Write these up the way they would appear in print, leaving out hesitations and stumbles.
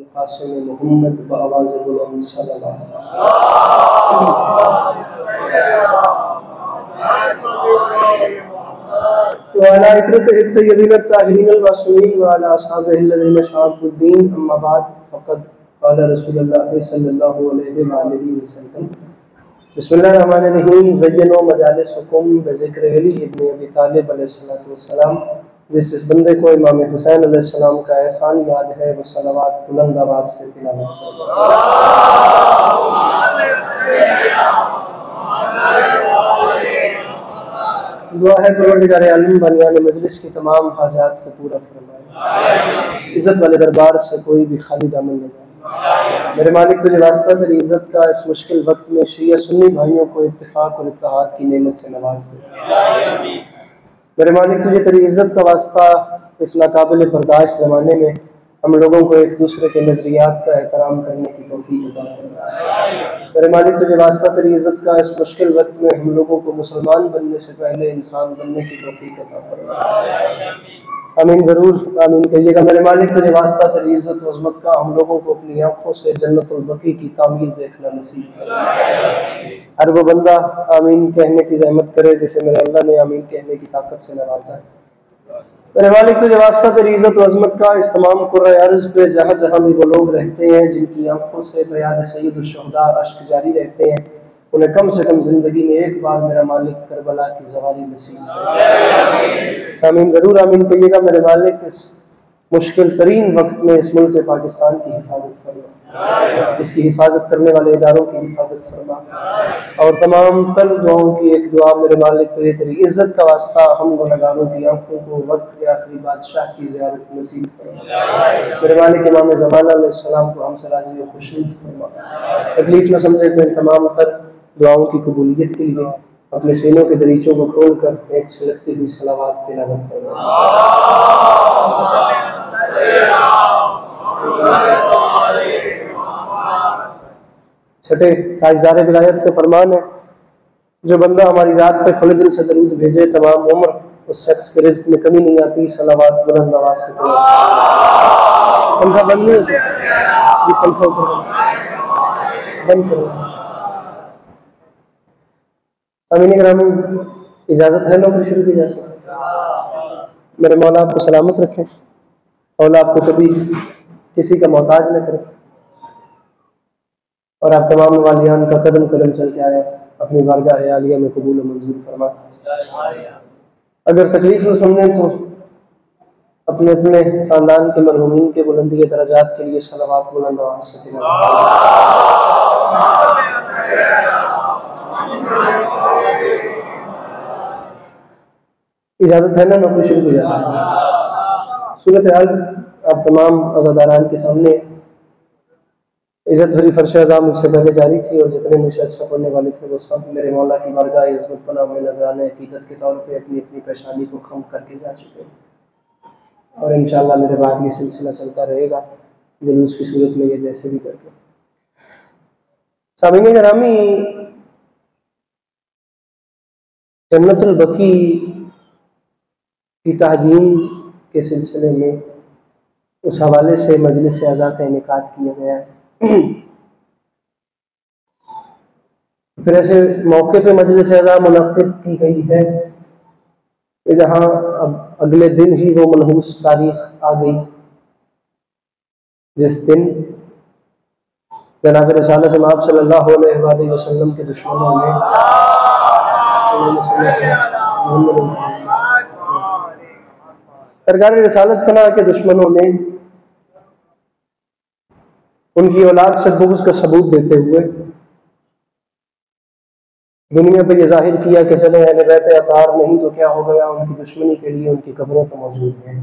कासिम मोहम्मद बआवाज़ बुलंद सल्लल्लाहु वअला इतरतिही तय्यबीन अत्ताहिरीन अल-मासूमीन वअला अस्हाबिहिल्लज़ीना शअबुद्दीन अम्मा बाद फ़क़द क़ाला रसूलुल्लाह सल्लल्लाहु अलैहि वसल्लम बिस्मिल्लाहिर्रहमानिर्रहीम ज़य्यिनू मजालिसकुम बिज़िक्रि अली इब्न अबी तालिब अलैहिस्सलातु वस्सलाम। जिस बंदे को इमाम हुसैन अलैहिस्सलाम का एहसान याद है वो सलावत बुलंद आवाज़ से तिलावत करे। दुआ है परवरदिगार आलम बनियान मजलिस की तमाम हाजात को पूरा फरमाए, इज़्ज़त वाले दरबार से कोई भी खाली दामन न जाए। मेरे मालिक तुझे वास्ता तेरी इज़्ज़त का इस मुश्किल वक्त में शिया सुन्नी भाइयों को इत्तेफाक और इत्तेहाद की नेमत से नवाज दे। मेरे मालिक तुझे तेरी इज़्ज़त का वास्ता इस नाकाबिल बर्दाश्त ज़माने में हम लोगों को एक दूसरे के नज़रियात का एहतराम करने की तौफीक अता फरमा। मेरे मालिक तुझे वास्ता तेरी इज़्ज़त का इस मुश्किल वक्त में हम लोगों को मुसलमान बनने से पहले इंसान बनने की तौफीक अता फरमा। आमीन ज़रूर आमीन कहिएगा। मेरे मालिक तुझे वास्ता तेरी इज़्ज़त व अज़मत का हम लोगों को अपनी आँखों से जन्नतुल बकी की तामीर देखना नसीब फरमा। हर वो बंदा आमीन कहने की ज़हमत करे जिसे मेरे अल्लाह ने आमीन कहने की ताकत से नवाजा है। मेरे मालिक तुझे वास्ता तेरी इज़्ज़त व अज़मत का इस तमाम कुर्रे अर्ज़ पे जहाँ जहाँ भी वो लोग रहते हैं जिनकी आँखों से बयाद सय्यदुश शुहदा अश्क जारी रहते हैं, उन्हें कम से कम ज़िंदगी में एक बार मेरा मालिक करबला की ज़वारी नसीब करे। आमीन ज़रूर आमीन कहिएगा। मेरे मालिक इस मुश्किल तरीन वक्त में इस मुल्क पाकिस्तान की हिफाजत फरमा, इसकी हिफाजत करने वाले इदारों की हिफाजत फरमा और तमाम तर दुआओं की एक दुआ मेरे मालिक तुझे तेरी इज़्ज़त का वास्ता हम गुनहगारों की आँखों को वक्त के आखिरी बादशाह की ज़ियारत नसीब फरमा। मेरे मालिक इमाम ज़माना अलैहिस्सलाम को हमसे राज़ी व खुशनुद फरमा। तकलीफ न समझे तो इन तमाम तर दुआओं की कबूलियत के लिए अपने सीनों के दरीचों को खोल कर एक छलकती हुई सलावत तिलावत फरमा। छठे ताजदार विलायत का फरमान है, जो बंदा हमारी ज़ात पे खुले दिल से दरूद भेजे तमाम उम्र उस शख्स के रिज़्क़ में कमी नहीं आती। सलावत बुलंद आवाज़ से पंखा बंद नहीं हो सकता, ये पंखा ऊपर बंद करो। अमीन ग्रामी इजाज़त है नौकरी शुरू की जा सकती। मेरे मौला आपको सलामत रखें, मौला आपको कभी किसी का मोहताज न करे और आप तमाम वालियान का कदम कदम चल के आए अपनी बारगाह आलिया में कबूल व मंजूर फरमा। अगर तकलीफ न समझें तो अपने अपने खानदान के मरहूमीन के बुलंदी दर्जात के लिए सलावत बुलंद आवाज़ से इजाज़त है ना नौकरी शुरू की जा सकती है। सूरत हाल आप तमाम अज़ादारान के सामने इज़्ज़त भरी फर्श अज़ा मुझसे पहले जारी थी और जितने मुझसे अच्छा पढ़ने वाले थे वो सब मेरे मौला की बारगाह इज़्ज़त पनाह में नज़राने अक़ीदत के तौर पे अपनी अपनी पेशानी को खम करके जा चुके हैं और इंशाअल्लाह मेरे बाद ये सिलसिला चलता रहेगा जुलूस की सूरत में ये जैसे भी करके। सामीन गिरामी, जन्नतुल बकी की तहदीम के सिलसिले में उस हवाले से मजलिस अज़ा का इनेकाद किया गया है। फिर ऐसे मौके पे मजलिस अज़ा मुनक़्क़िद की गई है कि जहाँ अब अगले दिन ही वो मनहूस तारीख आ गई जिस दिन जनाब रसूलुल्लाह माब सल्लल्लाहु अलैहि वसल्लम के दुश्मनों ने सरकार रिसालत पनाह के दुश्मनों ने उनकी औलाद से बुग़्ज़ का सबूत देते हुए दुनिया पे ये जाहिर किया कि चले अहले बैत अतार नहीं तो क्या हो गया, उनकी दुश्मनी के लिए उनकी कब्रें तो मौजूद हैं।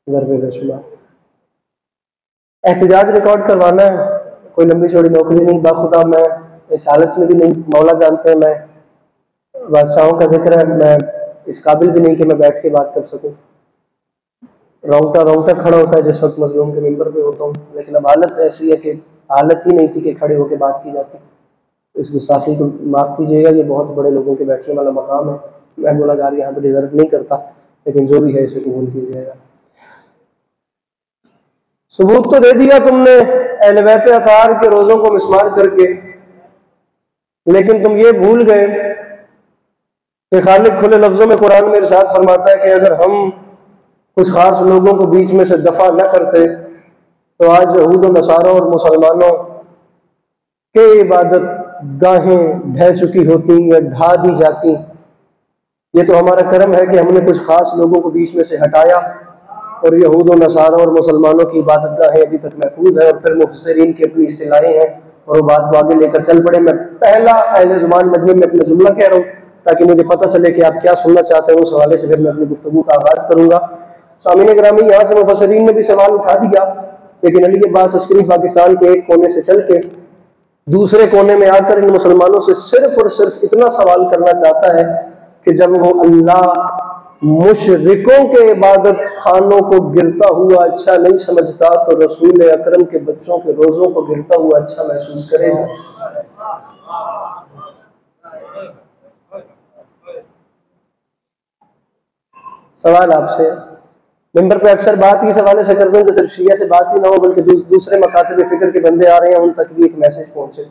ज़रबे बेशुमार एहतजाज रिकॉर्ड करवाना है, कोई लंबी चौड़ी नौकरी नहीं। बाखुदा मैं इस हालत में भी नहीं, मौला जानते हैं मैं बादशाहों का जिक्र है, मैं इस काबिल भी नहीं कि मैं बैठ के बात कर सकूं। रोंगटा खड़ा होता है जिस वक्त मजलूम के मिंबर पे होता हूँ, लेकिन अब हालत ऐसी है कि हालत ही नहीं थी कि खड़े होकर बात की जाती। इस गुस्ताखी को माफ़ कीजिएगा, ये बहुत बड़े लोगों के बैठने वाला मकाम है, मैं गुनाहगार यहाँ पर डिजर्व नहीं करता, लेकिन जो भी है इसे कबूल कीजिएगा। सबूत तो दे दिया तुमने अहले बैत अतार के रोजों को मिसमार करके, लेकिन तुम ये भूल गए कि खालिक खुले लफ्जों में कुरान में इरशाद फरमाता है कि अगर हम कुछ खास लोगों को बीच में से दफा न करते तो आज यहूद और नसारा और मुसलमानों के इबादत गाहें ढह चुकी होती या ढा दी जाती। ये तो हमारा करम है कि हमने कुछ खास लोगों को बीच में से हटाया और यहूद और नसारा और मुसलमानों की इबादत गाहें अभी तक महफूज है। और फिर मुफस्सिरीन की अपनी इस्तिलाहें हैं और वो बात को आगे लेकर चल पड़े। मैं पहला अहले ज़ुबान मजमे में अपना जुमला कह रहा हूँ ताकि मुझे पता चले कि आप क्या सुनना चाहते हैं। उस हवाले से फिर मैं अपनी गुफ्तगू का आगाज करूंगा। सामीन ग्रामी, यहाँ से मुफस्सिरीन ने भी सवाल उठा दिया, लेकिन अली अब्बास अस्करी पाकिस्तान के एक कोने से चल के दूसरे कोने में आकर इन मुसलमानों से सिर्फ और सिर्फ इतना सवाल करना चाहता है कि जब वो अल्लाह मुशरिकों के इबादत खानों को गिरता हुआ अच्छा नहीं समझता तो रसूल अकरम के बच्चों के रोजों को गिरता हुआ अच्छा महसूस करेगा। सवाल आपसे, मिंबर पे अक्सर बात इस हवाले से करते हैं कि सिर्फ शिया से बात ही ना हो बल्कि दूसरे मकातब फिक्र के बंदे आ रहे हैं, उन तक भी एक मैसेज पहुंचे।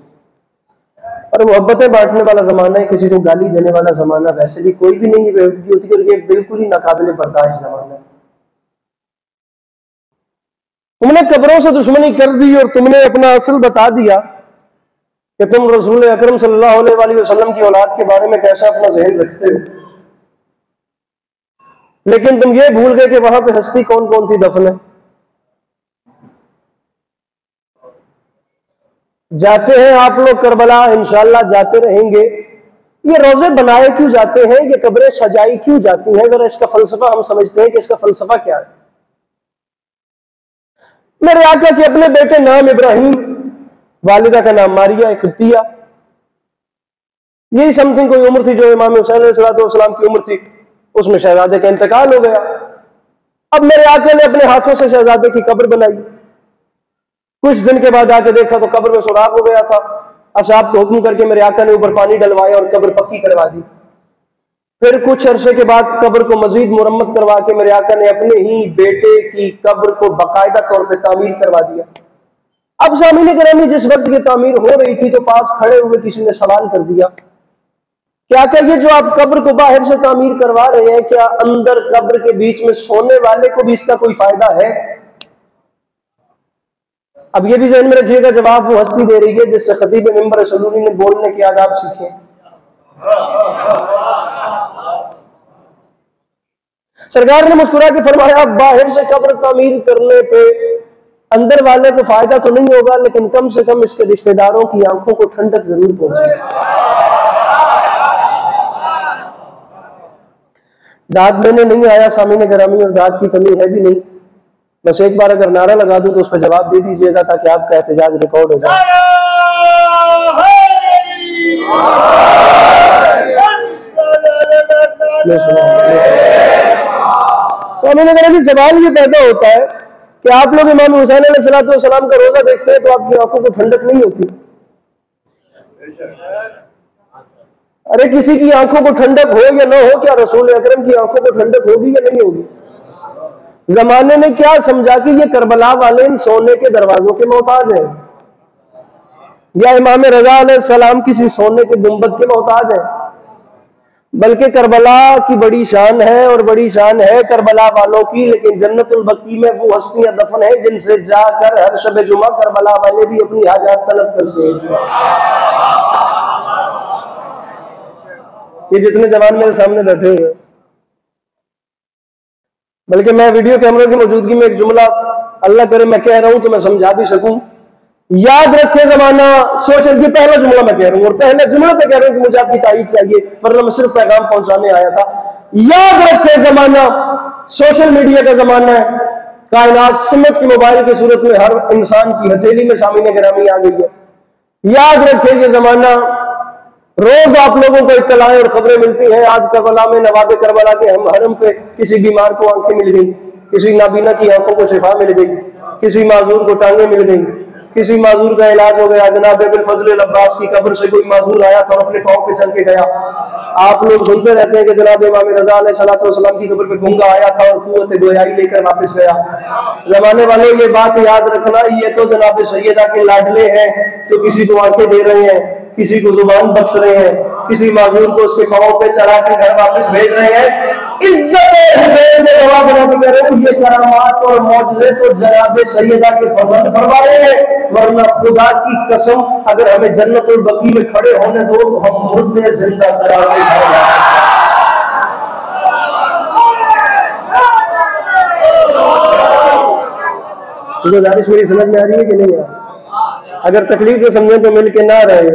और मोहब्बतें बांटने वाला जमाना है, किसी को गाली देने वाला जमाना वैसे भी कोई भी नहीं बेवकूफी होती है, ये बिल्कुल ही नाकाबिले बर्दाश्त जमाना है। तुमने कब्रों से दुश्मनी कर दी और तुमने अपना असल बता दिया कि तुम रसूल अकरम सल्लल्लाहु अलैहि वसल्लम की औलाद के बारे में कैसा अपना ज़हन रखते हो, लेकिन तुम ये भूल गए कि वहां पे हस्ती कौन कौन सी दफन है। जाते हैं आप लोग करबला, इंशाल्लाह जाते रहेंगे। ये रोजे बनाए क्यों जाते हैं, ये कब्रें सजाई क्यों जाती हैं, जरा इसका फलसफा हम समझते हैं कि इसका फलसफा क्या है। मेरे आका के अपने बेटे नाम इब्राहिम, वालिदा का नाम मारिया इख्तिया, यही समथिंग कोई उम्र थी जो इमाम हुसैन अलैहिस्सलाम की उम्र थी, उसमें शहजादे का इंतकाल हो गया। अब मेरे आका ने अपने हाथों से शहजादे की कब्र बनाई। कुछ दिन के बाद आके देखा तो कब्र में सुराख हो गया था। अब साहब तो हुक्म करके मेरे आका ने ऊपर पानी डलवाया और कब्र पक्की करवा दी। फिर कुछ अरसे के बाद कब्र को मजीद मुरम्मत करवा के मेरे आका ने अपने ही बेटे की कब्र को बाकायदा तौर पर तामीर करवा दिया। अब सामीन गिरामी, जिस वक्त की तामीर हो रही थी तो पास खड़े हुए किसी ने सवाल कर दिया, क्या ये जो आप कब्र को बाहर से तामीर करवा रहे हैं, क्या अंदर कब्र के बीच में सोने वाले को भी इसका कोई फायदा है? अब ये भी ज़हन में रखिएगा, जवाब वो हस्ती दे रही है जिससे खतीब मिंबर सलूनी ने बोलने के आदाब सीखे। सरकार ने मुस्कुरा के फरमाया, बाहर से कब्र तामीर करने पे अंदर वाले को फायदा तो नहीं होगा, लेकिन कम से कम इसके रिश्तेदारों की आंखों को ठंडक जरूर पहुंचेगी। दाद देने नहीं आया सामीन गिरामी, और दाद की कमी है भी नहीं। बस एक बार अगर नारा लगा दूं तो उस पर जवाब दे दीजिएगा ताकि आपका एहतजाज रिकॉर्ड हो जाए। सामीन गिरामी, सवाल ये पैदा होता है कि आप लोग इमाम हुसैन अलैहिस्सलाम का रोजा देखते हैं तो आपकी आंखों को ठंडक नहीं होती। अरे किसी की आंखों को ठंडक हो या ना हो, क्या रसूल अकरम की आंखों को ठंडक होगी या नहीं होगी? जमाने ने क्या समझा कि ये करबला वाले इन सोने के दरवाजों के मोहताज हैं, या इमाम रजा अलैहिस्सलाम किसी सोने के गुंबद के मोहताज हैं? बल्कि करबला की बड़ी शान है, और बड़ी शान है करबला वालों की, लेकिन जन्नतुल बकी में वो हस्तियां दफन है जिनसे जाकर हर शब जुमा करबला वाले भी अपनी हाजात तलब करते हैं। ये जितने जवान मेरे सामने बैठे हुए, बल्कि मैं वीडियो कैमरे की मौजूदगी में एक जुमला अल्लाह करे मैं कह रहा हूं तो मैं समझा भी सकूं। याद रखे जमाना सोशल, ये पहला जुमला मैं कह रहा हूं और पहले जुमले पे कह रहा हूं कि मुझे आपकी तारीफ चाहिए, वरना मैं सिर्फ पैगाम पहुंचाने आया था। याद रखे जमाना सोशल मीडिया का जमाना है, कायनात सिमट की मोबाइल की सूरत में हर इंसान की हथेली में सामीन गिरामी आ गई है। याद रखे ये जमाना, रोज आप लोगों को इत्तलाएं और खबरें मिलती हैं। आज करबला में नवाबे करबला के हम हरम पे किसी बीमार को आंखें मिल गई, किसी नाबीना की आंखों को शिफा मिल गई, किसी माजूर को टांगे मिल गई, किसी माजूर का इलाज हो गया, जनाब बिल फजल अब्बास की कब्र से कोई माजूर आया था और अपने पाँव पे चल के गया। आप लोग सुनते रहते हैं कि जनाब इमाम रज़ा अलैहिस्सलाम की कब्र पे गूंगा आया था और कुव्वत गोयाई लेकर वापस गया। जमाने वाले ये बात याद रखना, ये तो जनाब सैयदा के लाडले हैं जो किसी को आंखें दे रहे हैं, किसी को जुबान बख्श रहे हैं, किसी माजूर को उसके पाँव पे चढ़ा के घर वापस भेज रहे हैं। इज्जत हुसैन में गवाह बना के कह रहे हो, ये करामात और मौजज़े तो जनाब सैयदा के फर्जंद फरमा रहे हैं। वरना खुदा की कसम अगर हमें जन्नतुल बकी में खड़े होने दो तो हम मुर्दे जिंदा करा के गुजारिश मेरी समझ में आ रही है कि नहीं आ रही? अगर तकलीफ से समझे तो मिल के ना रहे।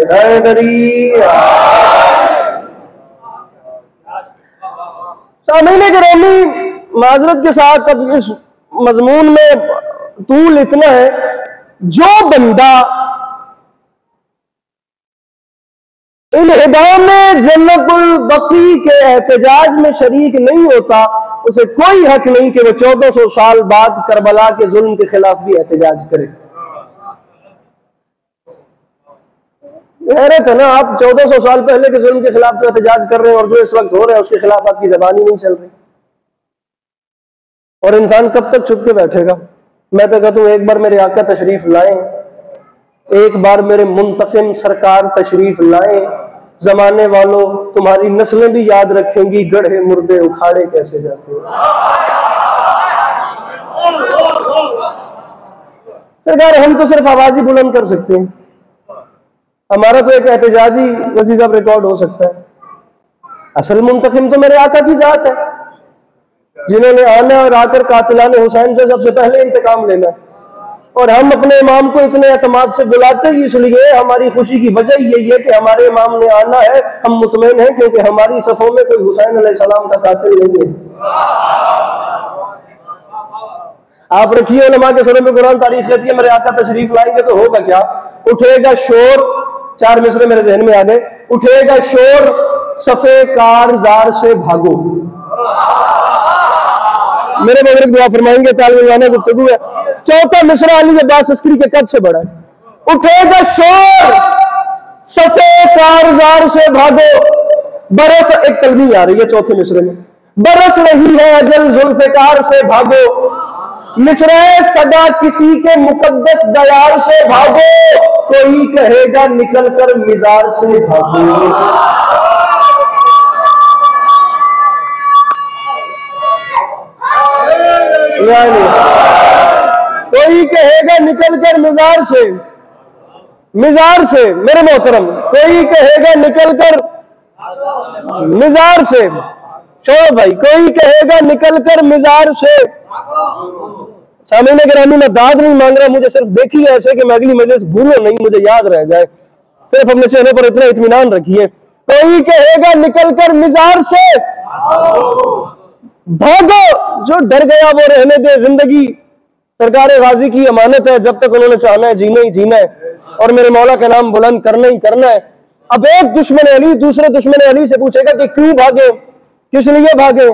सामने गिरामी, माजरत के साथ अब इस मजमून में तूल इतना है, जो बंदा इन हिदायत में जन्नतुल बकी के एहतजाज में शरीक नहीं होता, उसे कोई हक नहीं कि वो 1400 साल बाद करबला के जुल्म के खिलाफ भी एहतजाज करे। हैरत है ना, आप 1400 साल पहले के जुल्म के खिलाफ तो एहतजाज कर रहे हैं और जो इस वक्त हो रहा है उसके खिलाफ आपकी जबान ही नहीं चल रही। और इंसान कब तक छुप के बैठेगा? मैं तो कहता हूं एक बार मेरे आका तशरीफ लाएं, एक बार मेरे मुंतकिम सरकार तशरीफ लाएं, जमाने वालों तुम्हारी नस्लें भी याद रखेंगी गढ़े मुर्दे उखाड़े कैसे जाते हैं। सरकार हम तो सिर्फ आवाज ही बुलंद कर सकते हैं, हमारा तो एक एहतजाजी वजीफा रिकॉर्ड हो सकता है। असल मुंतकिम तो मेरे आका की जात है, जिन्होंने आना और आकर कातिलाने हुसैन से सबसे पहले इंतकाम लेना है। और हम अपने इमाम को इतने एतमाद से बुलाते ही इसलिए, हमारी खुशी की वजह यही है कि हमारे इमाम ने आना है, हम मुतमईन हैं क्योंकि हमारी सफों में कोई हुसैन अलैहिस्सलाम का कातिल नहीं है। आप रखिए उलमा के सरों में कुरान तारीफ रहती है, मेरे आका तशरीफ लाएंगे तो होगा क्या? उठेगा शोर, 4 मिसरे मेरे जहन में आ गए, उठेगा शोर सफे कारजार से भागो। मेरे बुजुर्ग दुआ फरमाएंगे, तालिबान गुफ्तगू है। चौथा मिसरा अली अब्बास अस्करी के कद से बड़ा है। उठेगा शोर सफे कारजार से भागो, बरस, एक तलबी आ रही है चौथे मिसरे में, बरस रही है अजल जुल्फकार से भागो, मिसरा सदा किसी के मुकद्दस दयार से भागो, कोई कहेगा निकल कर मिजार से भागो। कोई कहेगा निकल कर मिजार से, मिजार से मेरे मोहतरम, कोई कहेगा निकल कर मिजार से, छोड़ो भाई, कोई कहेगा निकल कर मिजार से। सामने गिरामी में दाद नहीं मांग रहा, मुझे सिर्फ देखिए ऐसे कि मैं अगली मजलिस भूलो नहीं, मुझे याद रह जाए, सिर्फ अपने चेहरे पर इतना इत्मीनान रखिए। कोई कहेगा निकल कर मिजार से भागो, जो डर गया वो रहने दे, जिंदगी सरकार गाजी की अमानत है, जब तक उन्होंने चाहना है जीना ही जीना है और मेरे मौला का नाम बुलंद करना ही करना है। अब एक दुश्मन अली दूसरे दुश्मन अली से पूछेगा कि क्यों भागे, किस लिए भागे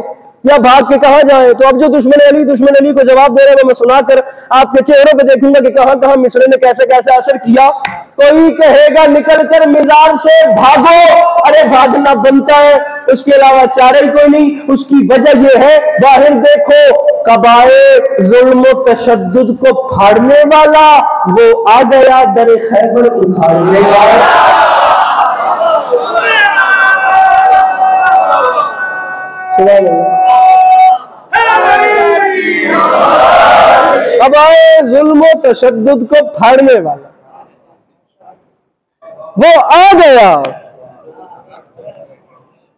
या भाग के कहां जाए, तो अब जो दुश्मन अली को जवाब दे रहे हैं वो मैं सुनाकर आपके चेहरों पे देखूंगा कि कहां कहां मिसरे ने कैसे कैसे असर किया। कोई कहेगा निकल कर मिजार से भागो, अरे भागना बनता है, उसके अलावा चारे ही कोई नहीं। उसकी वजह यह है, बाहर देखो कबाए जुल्म तशद्दुद को फाड़ने वाला वो आ गया, दर खैबर उखाड़ने वाला। अब आए जुल्म तशद्दुद को फाड़ने वाला वो आ गया,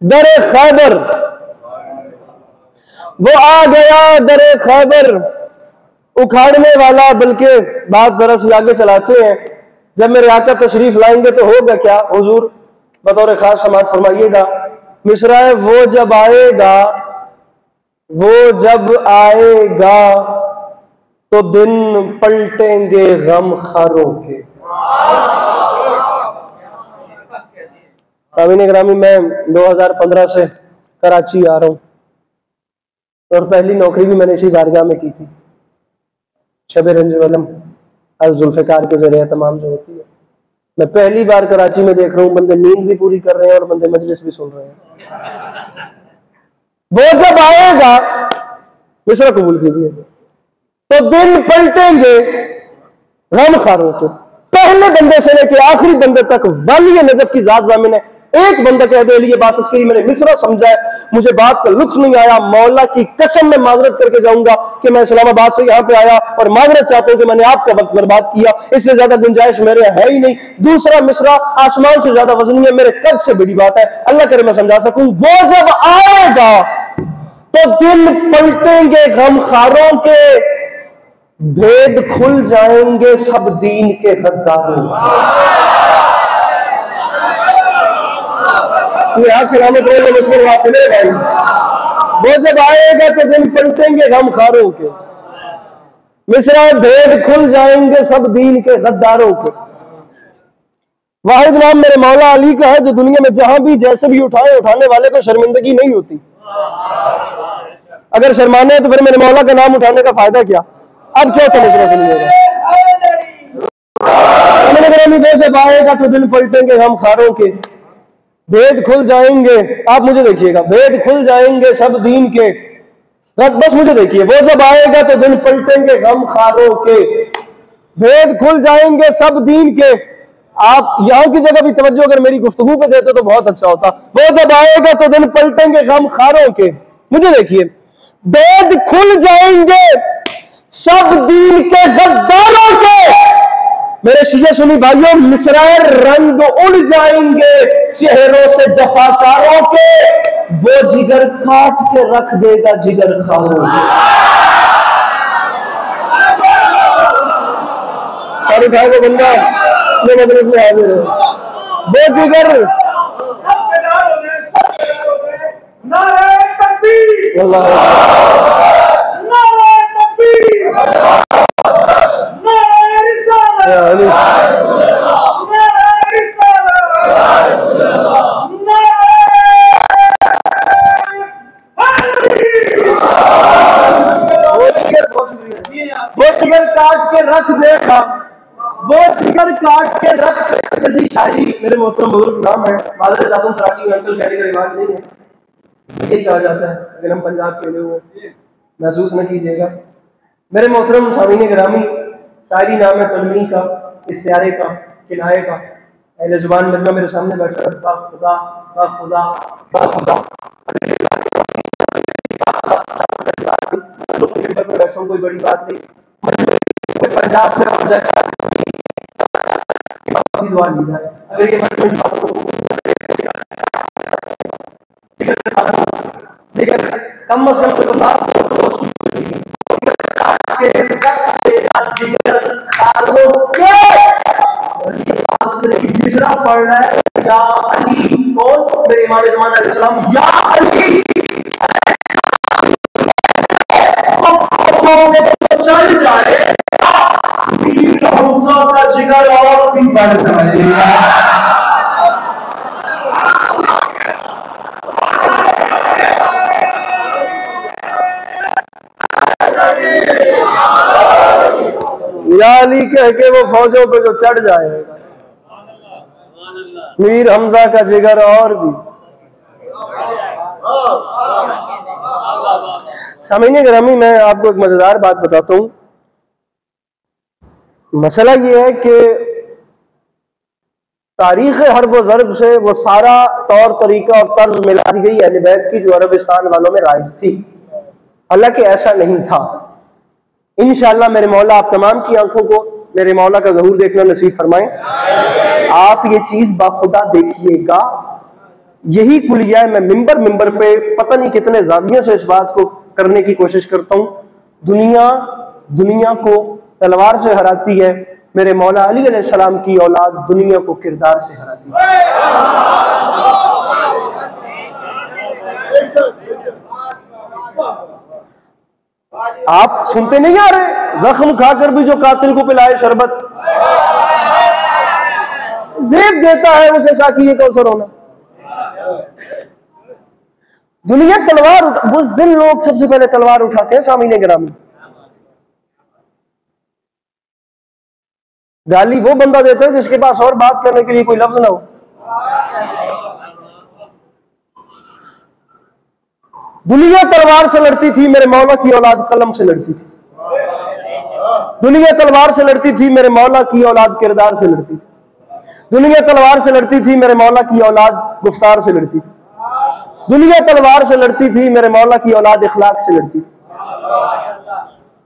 दरे खैबर, वो आ गया दरे खैबर उखाड़ने वाला। बल्कि बात दरअसल आगे चलाते हैं, जब मेरे आका तशरीफ लाएंगे तो होगा क्या हुजूर, बतौर खास समाज फरमाइएगा। मिसरा है, वो जब आएगा, वो जब आएगा तो दिन पलटेंगे गम खारों के। सामीन ग्रामी, मैं 2015 से कराची आ रहा हूं और पहली नौकरी भी मैंने इसी बारगाह में की थी, शब रंज वलम। जुल्फ़िकार के जरिए तमाम जो होती है। मैं पहली बार कराची में देख रहा हूँ बंदे नींद भी पूरी कर रहे हैं और बंदे मजलिस भी सुन रहे हैं। वो जब आएगा, मिश्रा कबूल कीजिए, तो दिन पलटेंगे गमखारों के, पहले बंदे से लेके आखिरी बंदे तक वाली नजफ की जात जामिन है। एक बंदा कह दे लिए बात इसके लिए मैंने मिश्रा समझा है, मुझे बात का लुत्फ नहीं आया, मौला की कसम में माजरत करके जाऊंगा कि मैं इस्लामाबाद से यहाँ पे आया और माजरत चाहता हूं कि मैंने आपका वक्त बर्बाद किया, इससे ज्यादा गुंजाइश मेरे है ही नहीं। दूसरा मिश्रा आसमान से ज्यादा वजनी है, मेरे कद से बड़ी बात है, अल्लाह करे मैं समझा सकूं। वो जब आएगा तो दिन पलटेंगे गमखारों के, भेद खुल जाएंगे सब दीन के गद्दारों। भाई वो जब आएगा तो दिन पलटेंगे गमखारों के, मिश्रा भेद खुल जाएंगे सब दीन के गद्दारों के। वाहिद नाम मेरे मौला अली का है जो दुनिया में जहां भी जैसे भी उठाए, उठाने वाले को शर्मिंदगी नहीं होती। अगर शर्माना है तो फिर मेरे मौला का नाम उठाने का फायदा क्या। अब चौथा मिश्रा सुनिएगा, जब आएगा तो दिन पलटेंगे गमखारों के, भेद खुल जाएंगे, आप मुझे देखिएगा, भेद खुल जाएंगे सब दीन के, बस मुझे देखिए, वो जब आएगा तो दिन पलटेंगे गमखारों के, भेद खुल जाएंगे सब दीन के। आप यहां की जगह भी तवज्जो अगर मेरी गुफ्तगू पे देते तो बहुत अच्छा होता। वो जब आएगा तो दिन पलटेंगे गमखारों के, मुझे देखिए, भेद खुल जाएंगे सब दीन के गद्दारों के। मेरे शिया सुनी भाइयों, मिसराए रंग उड़ जाएंगे चेहरों से जफाकारों के, वो जिगर काट के रख देगा जिगर खारों के। सारे भाई को बंदा अपने मजलिस में हाजिर है, वो जिगर जिगर काट के रख देगा, वो जिगर काट के रख देगा। शायरी मेरे मोहतरम बुजुर्ग नाम है, मादर चाहता हूँ कराची में अंकल कहने का रिवाज नहीं है, यही कहा जाता है, अगर हम पंजाब के लोग महसूस न कीजिएगा। मेरे मोहतरम सामीन गिरामी, शायरी नाम है तलमी का, इस्तियारे का, किनाए का। अहले जुबान मजमा मेरे सामने बैठा है, बा खुदा बा खुदा बा खुदा, कोई बड़ी बात नहीं, पंजाब में हो जाए दुआ ली जाए। अगर ये कम अज कम कोई बात मिसरा पढ़ रहा है, या अली कौन, मेरे इमाम ज़मान अलैहिस्सलाम, या अली चल जाए हमजा का जिगर और भी बढ़ जाएगा। या अली कह के वो फौजों पे जो चढ़ जाएगा, मीर हमजा का जिगर और भी। सामीन गिरामी, मैं आपको एक मजेदार बात बताता हूं। मसला यह है कि तारीख हर्ब व ज़र्ब से वो सारा तौर तरीका और तर्ज मिला दी गई अहले बैत की जो अरबिस्तान वालों में राइज थी। हालांकि ऐसा नहीं था। इंशाअल्लाह मेरे मौला आप तमाम की आंखों को मेरे मौला का ज़हूर देखना नसीब फरमाएं। आप ये चीज बाखुदा देखिएगा। यही कुलिया है, मैं मिंबर पे पता नहीं कितने ज़ावियों से इस बात को करने की कोशिश करता हूं। दुनिया को तलवार से हराती है, मेरे मौला अली अलैहिस्सलाम की औलाद दुनिया को किरदार से हराती है। आप सुनते नहीं आ रहे, जख्म खाकर भी जो कातिल को पिलाए शरबत, जेब देता है उसे साकी कौसर होना। दुनिया तलवार उस दिन लोग सबसे पहले तलवार उठाते हैं सामीने गिरामी। गाली वो बंदा देता है जिसके पास और बात करने के लिए कोई लफ्ज ना हो। दुनिया तलवार से लड़ती थी, मेरे मौला की औलाद कलम से लड़ती थी। दुनिया तलवार से लड़ती थी, मेरे मौला की औलाद किरदार से लड़ती थी। दुनिया तलवार से लड़ती थी, मेरे मौला की औलाद गुफ्तार से लड़ती थी। दुनिया तलवार से लड़ती थी, मेरे मौला की औलाद इखलाक से लड़ती थी।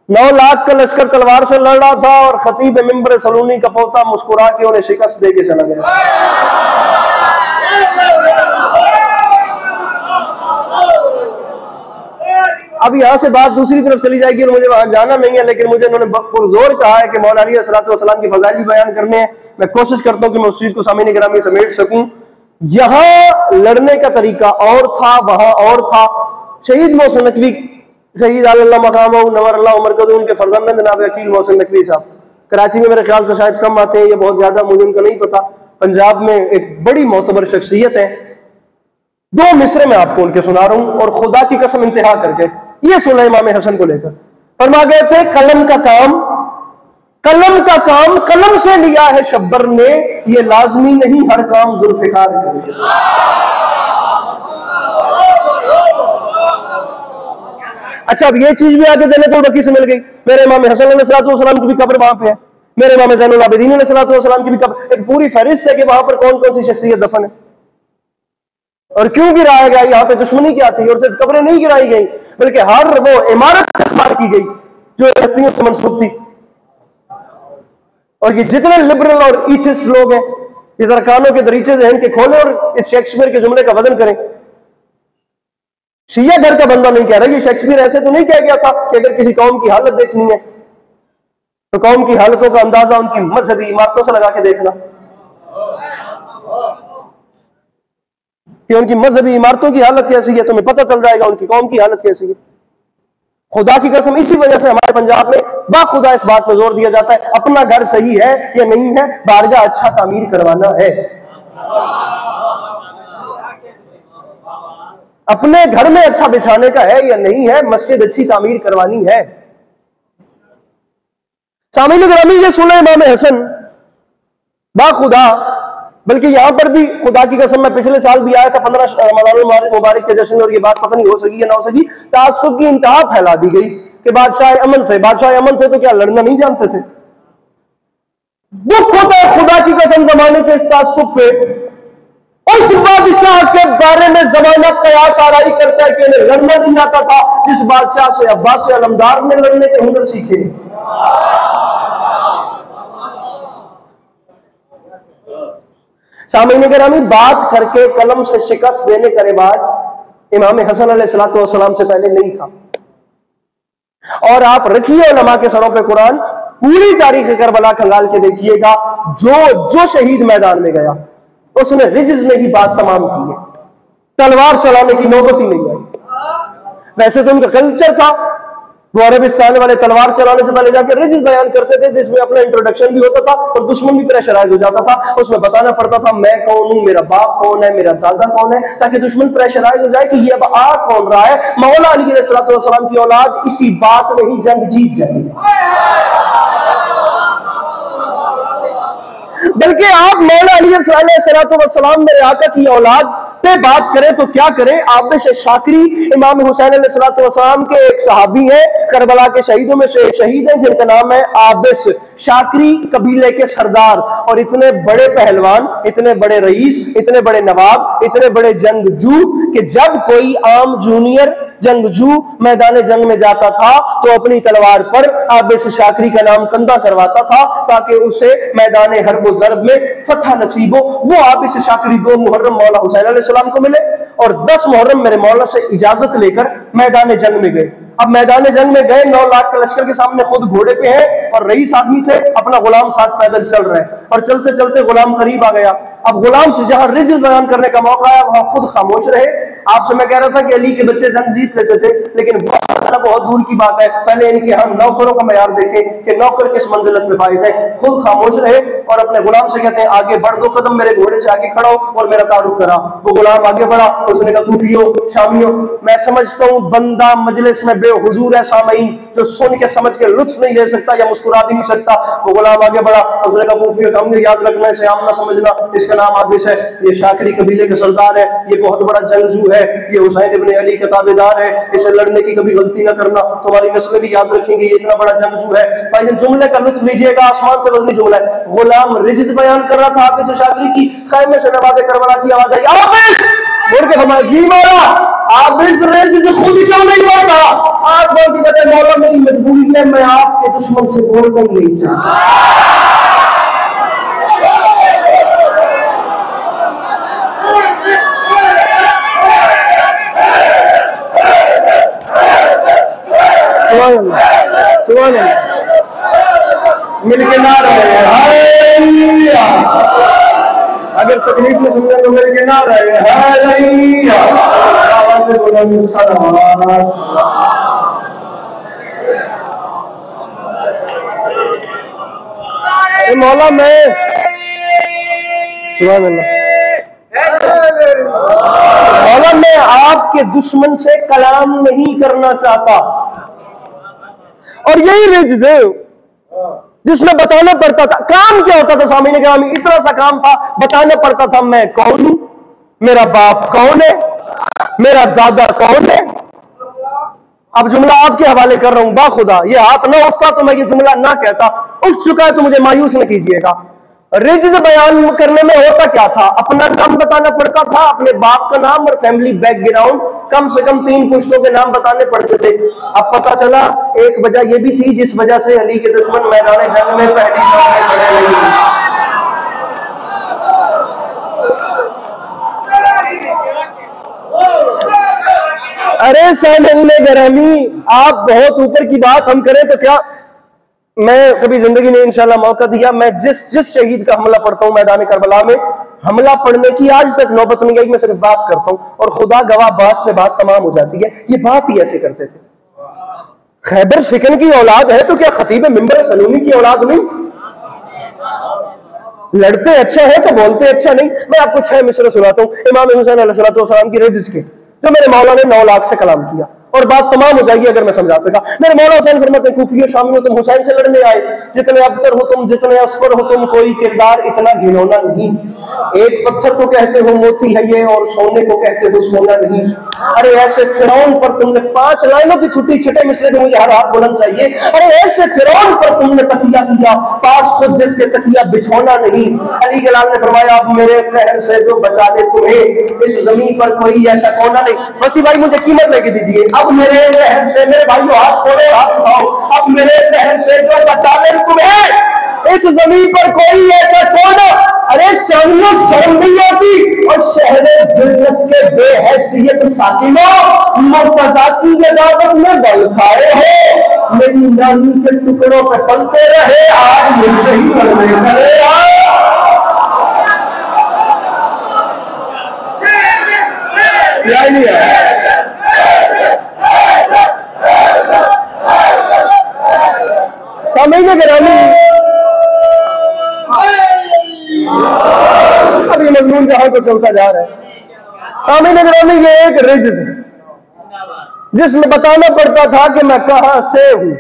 9 लाख का लश्कर तलवार से लड़ रहा था और खतीब मिंबर सलूनी का पोता मुस्कुरा के उन्हें शिकस्त दे के चला गया। अब यहां से बात दूसरी तरफ चली जाएगी और मुझे वहां जाना नहीं है, लेकिन मुझे उन्होंने पुरजोर कहा है कि मौला अली अलैहिस्सलाम की फज़ाइल भी बयान करने हैं। मैं कोशिश करता हूं कि मैं उस चीज को सामने गिरामी समेट सकूं। यहां लड़ने का तरीका और था, वहां और था। शहीद मोहसिन नकवी, शहीद अल्लाह मकाम नवर मरकज़, उनके फर्जंद जनाब अकील मोहसिन नकवी साहब कराची में मेरे ख्याल से शायद कम आते हैं, ये बहुत ज्यादा मुझे उनका नहीं पता। पंजाब में एक बड़ी मोतबर शख्सियत है। 2 मिसरे में आपको उनके सुना रहा हूं और खुदा की कसम इंतहा करके ये सुना इमाम हसन को लेकर। फरमा गए थे, कलम का काम कलम से लिया है शब्बर ने, ये लाजमी नहीं हर काम जुल्फिकार करे। अच्छा, अब ये चीज भी आगे जन्नतुल बकी से मिल गई। मेरे इमाम हसन अलैहिस्सलाम की भी कब्र वहां पे है, मेरे इमाम ज़ैनुल आबिदीन अलैहिस्सलाम की भी कब्र। एक पूरी फहरिस्त है कि वहां पर कौन कौन सी शख्सियत दफन है और क्यों गिराया गया। यहाँ पे दुश्मनी क्या थी, और सिर्फ कब्रें नहीं गिराई गई बल्कि हर वो इमारत इस्तेमाल की गई जो हस्तियों से मंसूब थी। और ये जितने लिबरल और ईथिस्ट लोग हैं, ये जरा कानों के दरीचे जहन के खोले और इस शेक्सपियर के जुमले का वजन करें। शिया घर का बंदा नहीं कह रहा, ये शेक्सपियर ऐसे तो नहीं कह गया था कि अगर किसी कौम की हालत देखनी है तो कौम की हालतों का अंदाजा उनकी मजहबी इमारतों से लगा के देखना, कि उनकी मजहबी इमारतों की हालत कैसी है, तुम्हें पता चल जाएगा उनकी कौम की हालत कैसी है। खुदा की कसम इसी वजह से हमारे पंजाब में बाखुदा इस बात पर जोर दिया जाता है, अपना घर सही है या नहीं है, बारगाह अच्छा तामीर करवाना है। अपने घर में अच्छा बिछाने का है या नहीं है, मस्जिद अच्छी तामीर करवानी है। सामीन ग्रामी, ये सुना इमाम हसन बाखुदा, बल्कि यहां पर भी खुदा की कसम मैं पिछले साल भी आया था 15 रमज़ान मुबारक के जश्न, और ये बात पता नहीं हो सकी या ना हो सकी, तासुब की इंतहा फैला दी गई कि बादशाह अमन थे तो क्या लड़ना नहीं जानते थे। दुख होता है खुदा की कसम जमाने के इस तासुब पे। उस बादशाह के बारे में जमाना कयास आराई करता है कि उन्हें लड़ना नहीं आता था, जिस बादशाह से अब्बास अलमदार ने लड़ने के हुनर सीखे। सामने गिरामी, बात करके कलम से शिकस्त देने का रिवाज इमाम हसन अलैहिस्सलाम से पहले नहीं था। और आप रखिए उलमा के सरों पे कुरान, पूरी तारीख करबला खंगाल के देखिएगा, जो शहीद मैदान में गया उसने रिजज में ही बात तमाम की है, तलवार चलाने की नौबत ही नहीं आई। वैसे तो उनका कल्चर था, वो अरबिस्तान वाले तलवार चलाने से पहले जाकर रिजज बयान करते थे, जिसमें अपना इंट्रोडक्शन भी होता था और दुश्मन भी प्रेशराइज हो जाता था। उसमें बताना पड़ता था मैं कौन हूं, मेरा बाप कौन है, मेरा दादा कौन है, ताकि दुश्मन प्रेशराइज हो जाए कि ये अब आ कौन रहा है। मौला अली अलैहिस्सलाम की औलाद इसी बात में ही जंग जीत जाएगी। बल्कि आप मौला अली अलैहिस्सलाम मेरे आका की औलाद पे बात करें तो क्या करें। आबिश शाकरी इमाम हुसैन अलैहिस्सलाम के एक सहाबी हैं, करबला के शहीदों में से एक शहीद हैं जिनका नाम है आबिश शाकरी, कबीले के सरदार, और इतने बड़े पहलवान, इतने बड़े रईस, इतने बड़े नवाब, इतने बड़े जंगजू कि जब कोई आम जूनियर जंगजू मैदान जंग में जाता था तो अपनी तलवार पर आबिश शाकरी का नाम कंधा करवाता था ताकि उसे मैदान हर्ब ज़र्ब में फतह नसीब हो। वो आबिश शाकरी 2 मुहर्रम मौला हुसैन अलैहिस्सलाम को मिले और 10 मुहर्रम मेरे मौला से इजाजत लेकर मैदान जंग में गए। अब मैदान जंग में गए, 9 लाख के लश्कर के सामने खुद घोड़े पे हैं और रईस आदमी थे, अपना गुलाम साथ पैदल चल रहे हैं और चलते चलते गुलाम करीब आ गया। अब गुलाम से जहां रिजल बयान करने का मौका आया वहां खुद खामोश रहे। आपसे मैं कह रहा था कि अली के बच्चे जंग जीत लेते थे, लेकिन करना बहुत दूर की बात है। पहले इनके हम नौकरों का मयार देखें कि नौकर किस मंजिलत में फाइज है। खुद खामोश रहे और अपने गुलाम से कहते हैं आगे बढ़ दो कदम, मेरे घोड़े से आगे खड़ा हो और मेरा तारुफ करा। वो गुलाम आगे बढ़ा, उसने कहा कूफियों शामियों, मैं समझता हूँ बंदा मजलिस में बेहुजूर है सामईन, जो सुन के समझ के लुत्फ नहीं ले सकता या मुस्कुरा भी नहीं सकता। वो गुलाम आगे बढ़ा, उसने कहा कूफियों शामियों, याद रखना, इसे आम ना समझना, इसका नाम आबिस है, ये शाकरी कबीले का सरदार है, ये बहुत बड़ा जंगजू है, ये हुसैन इब्न अली का ताबेदार है, इसे लड़ने की कभी गलती ना करना, तुम्हारी नस्लें भी याद रखेंगे, ये इतना बड़ा जंगजू है। भाई जुमले का लुत्फ लीजिएगा, आसमान से वजनी जुमला है। गुलाम रिजिज बयान कर रहा था आप इसे शाकरी की, खैमे से नवाबे करबला की आवाज आई, आबिस मुड़ के फरमाया जी मौला, आबिस रिजिज खुद क्यों नहीं बोलता? आज बोल के कहते मौला मेरी मजबूरी है, मैं आपके दुश्मन से बोलना नहीं चाहता। सुभान अल्लाह, मिलके ना रहे, अगर तकलीफ में समझे तो मिलके ना रहे, मौला मैं सुभान अल्लाह, मौला मैं आपके दुश्मन से कलाम नहीं करना चाहता। और यही रिज्ज है जिसमें बताना पड़ता था, काम क्या होता था सामने ग्राम, इतना सा काम था, बताना पड़ता था मैं कौन हूं, मेरा बाप कौन है, मेरा दादा कौन है। अब जुमला आपके हवाले कर रहा हूं, बाखुदा ये हाथ ना उठता तो मैं ये जुमला ना कहता, उठ चुका है तो मुझे मायूस न कीजिएगा। रिज्ज बयान करने में होता क्या था, अपना नाम बताना पड़ता था, अपने बाप का नाम और फैमिली बैकग्राउंड, कम से कम 3 पुश्तों के नाम बताने पड़ते थे। अब पता चला एक वजह यह भी थी जिस वजह से अली के दुश्मन मैदान जंग में पहली बार खड़े नहीं। अरे सामईन गिरामी, आप बहुत ऊपर की बात हम करें तो क्या, मैं कभी जिंदगी में इंशाल्लाह मौका दिया, मैं जिस शहीद का हमला पढ़ता हूं मैदान करबला में, हमला पढ़ने की आज तक नौबत नहीं आई, मैं सिर्फ बात करता हूं और खुदा गवाह बात पे बात तमाम हो जाती है। ये बात ही ऐसे करते थे। खैबर शिकन की औलाद है तो क्या खतीब मिंबर सलूनी की औलाद नहीं? लड़ते अच्छा है तो बोलते अच्छा नहीं। मैं आपको 6 मिसरे सुनाता हूं इमाम हुसैन अलैहिस्सलाम की रिज़्क़ के, जो मेरे मौला ने 9 लाख से कलाम किया और बात तमाम हो जाएगी अगर मैं समझा सका। मेरे मौला हुसैन फरमाते हैं कूफियों शामियों, तुम हुसैन से लड़ने आए, जितने अबतर हो तुम, जितने असफर हो तुम, कोई किरदार इतना घिनौना नहीं। एक पत्थर को कहते हो मोती है ये और सोने को कहते हो सोना नहीं। अरे ऐसे फिरौन पर तुमने 5 लाइनों की छुट्टी छठे मिसरे में मुझे हर हाथ बुलंद चाहिए। अरे ऐसे फिरौन पर तुमने तकिया किया, पास खुद जिसके तकिया बिछोना नहीं। अली के लाल ने फरमाया अब मेरे कहर से जो बचा ले तुम्हें, इस जमीन पर कोई ऐसा कोना नहीं। बसी भाई मुझे कीमत लेके दीजिए, अब मेरे कहर से, मेरे भाइयों हाथ खोले हाथ उठाओ, अब मेरे कहर से जो बचा ले तुम्हें, इस जमीन पर कोई ऐसा कोना। अरे शामियों शर्म नहीं आती और शहरे जिल्लत के बेहैसियत साकिनों, मुर्तजा की दावत में बल खाए हो, मेरी नानी के टुकड़ों पे पलते रहे, आज मुझसे ही लड़ने चले नहीं है। सामईन गिरामी, अब ये मजमून जहां को चलता जा रहा है। सामईन गिरामी, ये एक रिज्ज़ है जिसमें बताना पड़ता था कि मैं कहां से हूं।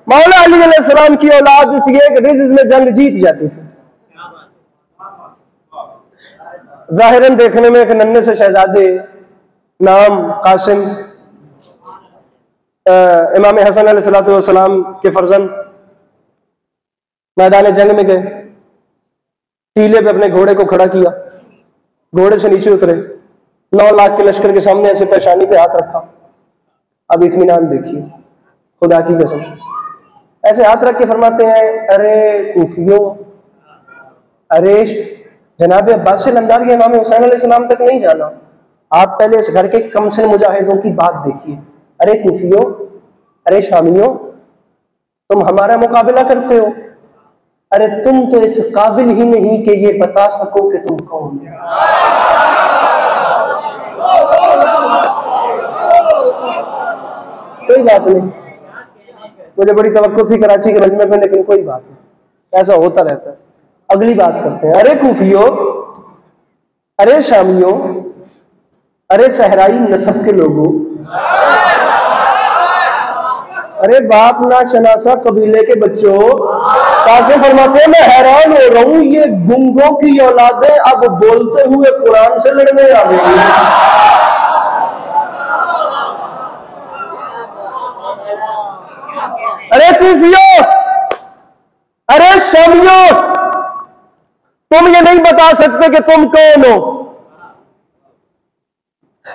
मौला अली अलैहिस्सलाम की औलाद इस एक रिज्ज़ में जंग जीत जाती थी। जाहिरन देखने में एक नन्हे से शहजादे, नाम कासिम, इमाम हसन अलैहिस्सलाम के फर्जंद, मैदान जंग में गए, टीले पे अपने घोड़े को खड़ा किया, घोड़े से नीचे उतरे, 9 लाख के लश्कर के सामने ऐसे पेशानी पे हाथ रखा। अब इत्मीनान देखिए, खुदा की कसम, ऐसे हाथ रख के फरमाते हैं अरे कूफियों, अरे जनाब अब्बास से लमदार के इमाम हुसैन अलैहिस्सलाम तक नहीं जाना, आप पहले इस घर के कम से मुजाहिदों की बात देखिए। अरे कूफियों, अरे शामियों, तुम हमारा मुकाबला करते हो, अरे तुम तो इस काबिल ही नहीं कि ये बता सको कि तुम कौन हो। कोई बात नहीं, मुझे बड़ी तवक्को थी कराची के मजमे में, लेकिन कोई बात नहीं, ऐसा होता रहता है। अगली बात करते हैं। अरे कूफियों, अरे शामियों, अरे सहराई नस्ब के लोगों, अरे बाप ना शनासा कबीले के बच्चों, कासिम फरमाते हैं मैं हैरान हो रहा हूं, ये गुंगों की औलादें अब बोलते हुए कुरान से लड़ने आ गई। अरे कूफियों, अरे शामियों, तुम ये नहीं बता सकते कि तुम कौन हो,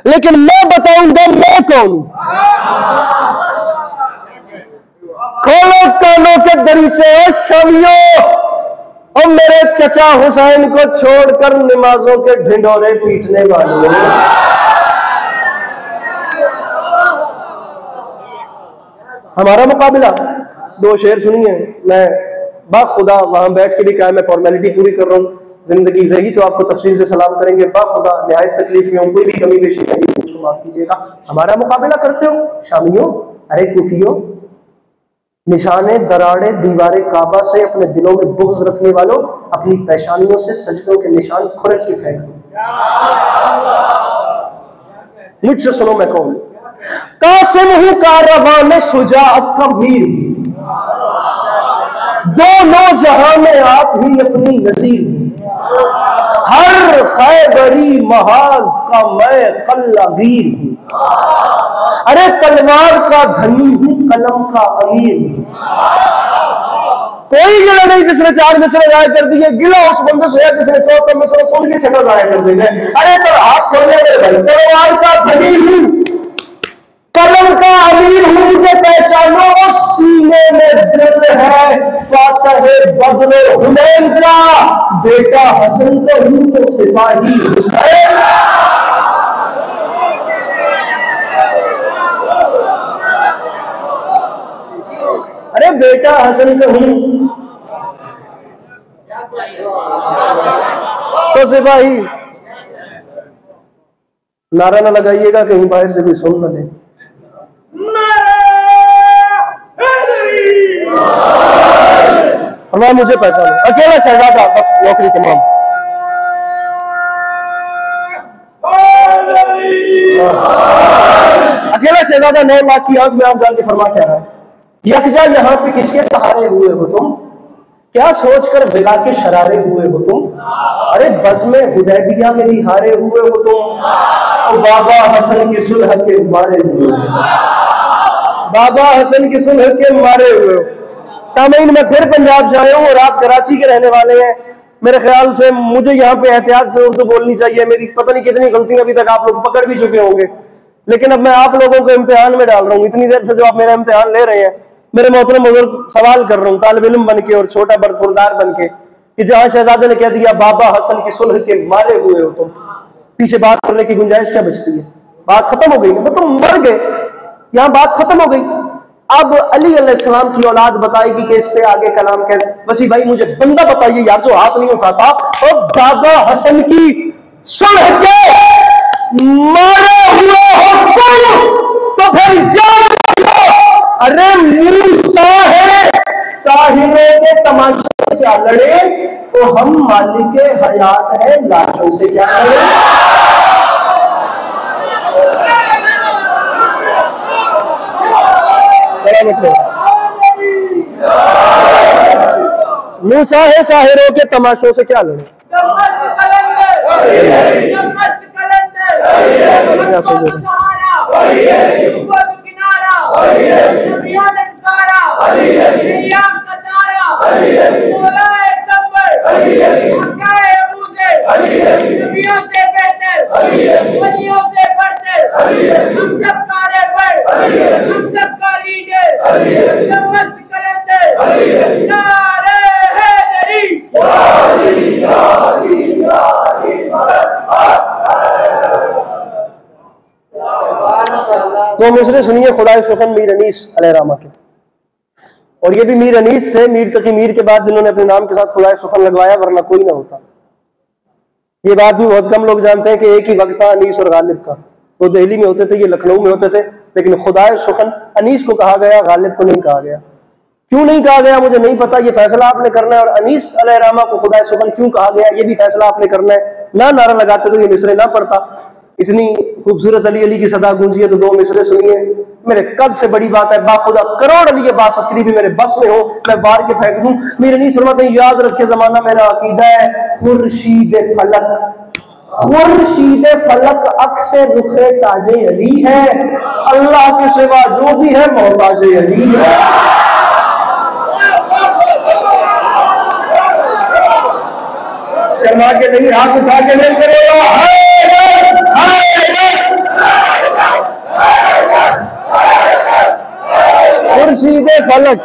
लेकिन मैं बताऊंगा मैं कौन हूं। खोलो कानों के दरीचे शामियों, और मेरे चचा हुसैन को छोड़कर नमाजों के ढिंढोरे पीटने वाले। हमारा मुकाबला, दो शेर सुनिए, मैं बाखुदा वहां बैठ के भी क्या मैं फॉर्मेलिटी पूरी कर रहा हूँ, जिंदगी रही तो आपको तफसील से सलाम करेंगे। बाखुदा निहायत तकलीफ में हूं, कोई भी कमी बेशी नहीं, मुझको माफ कीजिएगा। हमारा मुकाबला करते हो शामियों, अरे कूफियों, निशाने दराड़े दीवारे काबा से अपने दिलों में बुग़्ज़ रखने वालों, अपनी पेशानियों से सजदों के निशान खुरच के फेंक दो। मुझसे सुनो मैं कौन, कासिम हूं कारवां में शुजाअत का मीर, दोनों जहां में आप ही अपनी नजीर, हर खैबरी महाज का मैं कल्लागीर हूं, अरे तलवार का धनी हूं कलम का अमीर हूं। कोई गिला नहीं जिसने 4 मिसरे जाया कर दिए, गिला उस बंदे से है जिसने 4 मिसरे सुन के छक्का जाया कर दिए। अरे तो हाथ खोलने मेरे भाई, तलवार का धनी हूं कलम का अमीर हूं, मुझे पहचानो और सीने में दिल है फातह बदर हुनैन का, बेटा हसन तो हूं तो सिपाही हुसैन। अरे बेटा हसन का हूं तो सिपाही। नारा ना लगाइएगा कहीं बाहर से भी सुन न ले। फरमाया मुझे पहचानो, अकेला शहजादा बस नौकरी तमाम। अकेला शहजादा 9 लाख की आंख में आप डाल के फरमा क्या रहा है, यकजा यहाँ पे किसके सहारे हुए हो तुम, क्या सोचकर विला के शरारे हुए हो तुम, अरे बज़्म हुदैबिया में भी हारे हुए हो तुम, और बाबा हसन की सुलह के मारे हुए हो, बाबा हसन की सुलह के मारे हुए हो। सामईन मैं फिर पंजाब से आया हूँ और आप कराची के रहने वाले हैं, मेरे ख्याल से मुझे यहाँ पे एहतियात से उर्दू बोलनी चाहिए। मेरी पता नहीं कितनी गलतियां अभी तक आप लोग पकड़ भी चुके होंगे, लेकिन अब मैं आप लोगों को इम्तिहान में डाल रहा हूँ। इतनी देर से जो आप मेरा इम्तिहान ले रहे हैं, मेरे मोहतरम बुजुर्ग सवाल कर रहा हूँ तालिब इल्म बन के और छोटा बरखुरदार बन के, कि जहां शहजादे ने कह दिया बाबा हसन की सुलह के मारे हुए हो तुम, पीछे बात करने की गुंजाइश क्या बचती है? बात खत्म हो गई, मतलब मर गए, यहाँ बात खत्म हो गई। अब अली अलैहिस्सलाम की औलाद बताएगी कि इससे आगे कलाम कैसे। वसी भाई मुझे बंदा बताइए यार जो हाथ नहीं उठाता, और बाबा हसन की सुलह के मारे हुए हो तुम, तो फिर याद रखो, अरे मूसा है साहिरों के तमाशे से क्या लड़े, तो हम मालिक हयात है लाशों से क्या लड़े। मूसा है साहिरों के तमाशों से क्या लड़े। तो मिसरे सुनिए खुदाए सुखन मीर अनीस अलैहिर्रहमा के, और ये भी मीर अनीस से मीर तकी मीर के बाद जिन्होंने अपने नाम के साथ खुदाए सुखन लगवाया, वरना कोई ना होता। ये बात भी बहुत कम लोग जानते हैं कि एक ही वक्त था अनीस और गालिब का। वो दिल्ली में होते थे, ये लखनऊ में होते थे। लेकिन खुदाए सुखन अनीस को कहा गया, गालिब को नहीं कहा गया। क्यों नहीं कहा गया मुझे नहीं पता, ये फैसला आपने करना है। और अनीस अलैहिर्रहमा को खुदाए सुखन क्यों कहा गया, ये भी फैसला आपने करना है। ना नारा लगाते तो ये मिसरे ना पढ़ता। इतनी खूबसूरत अली अली की सदा गूंजी है तो 2 मिसरे सुनिए। मेरे कद से बड़ी बात है, बाखुदा करोड़ अली के बासस्त्री भी मेरे बस में हो, मैं बार के फेंक दूं। मेरे नहीं फरमाते, याद रखे जमाना मेरा अकीदा है खुर्शीद फलक, खुर्शीद फलक अक्से रुखे ताजे अली है। अल्लाह के सिवा जो भी है मोहताजे अली है। शर्मा के नहीं, हाथ उठा के नहीं करेगा। खुर्शीद फलक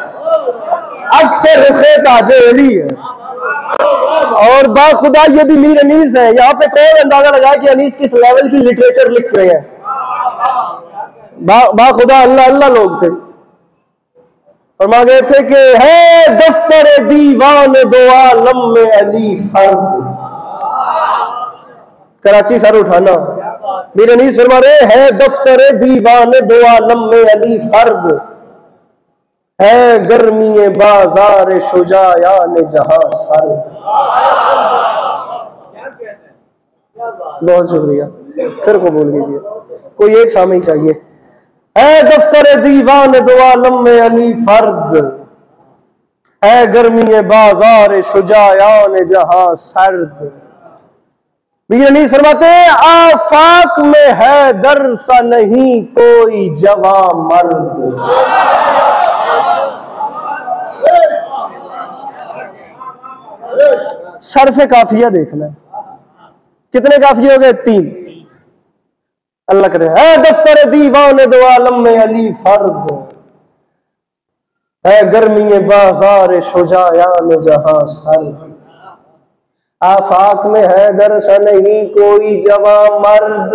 अक्सर रुखे ताजे अली है। और बाखुदा ये भी मीर अनीस है। यहाँ पे कौन अंदाजा लगाया कि अनीस किस लेवल की लिटरेचर लिख रहे हैं। बाखुदा अल्लाह अल्लाह लोग थे। फरमा गए थे कि है दफ्तर दीवान दो आलम में अली फर्द। कराची सर उठाना, मीर अनीस फरमा रहे है दफ्तर दीवान दो आलम में अली फर्द, है गर्मी बाजार शुजायान जहां सर्द। बहुत शुक्रिया, फिर कबूल कीजिए। कोई एक सामी चाहिए। है दफ्तर दीवान दो आलम में अली फर्द, है गर्मी बाजार शुजायान जहां सर्द। मीर अनीस फरमाते आफाक में है दर सा नहीं कोई जवां मर्द। सरफे काफिया देखना है, कितने काफिये हो गए? 3। अल्लाह करे है दफ्तर दीवान दो आलम में अली फर्द, है गर्मी बाजार शुजायान जहां सर्द। आफाक में है दर सा नहीं कोई जवां मर्द,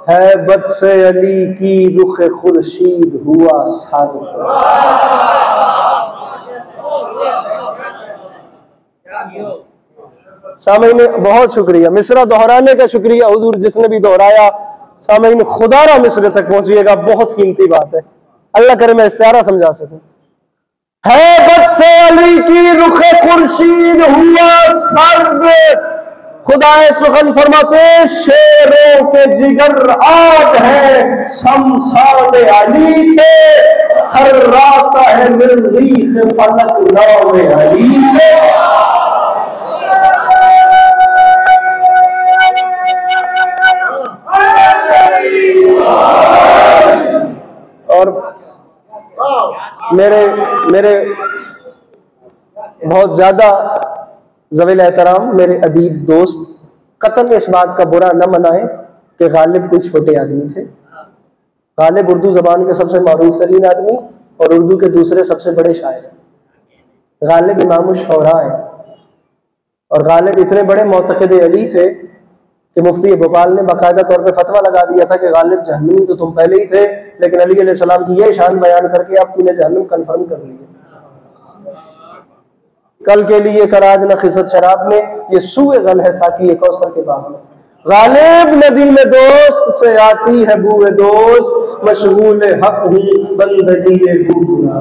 है बद से अली की रुख खुर्शीद हुआ सर्द। सामईन बहुत शुक्रिया, मिसरा दोहराने का शुक्रिया हुजूर जिसने भी दोहराया। सामईन खुदारा मिसरे तक पहुंचिएगा, बहुत कीमती बात है। अल्लाह करे मैं इस्तिआरा समझा सकूं। है बद से अली की रुख खुर्शीद हुआ सर्द, खुदाए सुखन फरमाते शेरों के जिगर आग है शमशान अली से, खर्राता है मिर्रीख फलक नाम अली से। और मेरे बहुत ज्यादा ज़वील एहतराम मेरे अदीब दोस्त कतन इस बात का बुरा न मनाए कि गालिब कोई छोटे आदमी थे। गालिब उर्दू जबान के सबसे मारूफ तरीन आदमी और उर्दू के दूसरे सबसे बड़े शायर हैं। गालिब इमाम शौरा है और गालिब इतने बड़े मोतक़िद अली थे कि मुफ्ती भोपाल ने बाकायदा तौर पे फतवा लगा दिया था कि गालिब जहन्नमी तो तुम पहले ही थे, लेकिन अली अलैहिस्सलाम की यह शान बयान करके अब तूने जहन्नम कन्फर्म कर लिया। कल के लिए कराज न खिसत शराब में, ये सूए गल है साकी एक कौसर के बाग में। गालिब नदी में दोस्त से आती है बूए दोस्त, मशगूल हक हूँ बंदगी गूतना।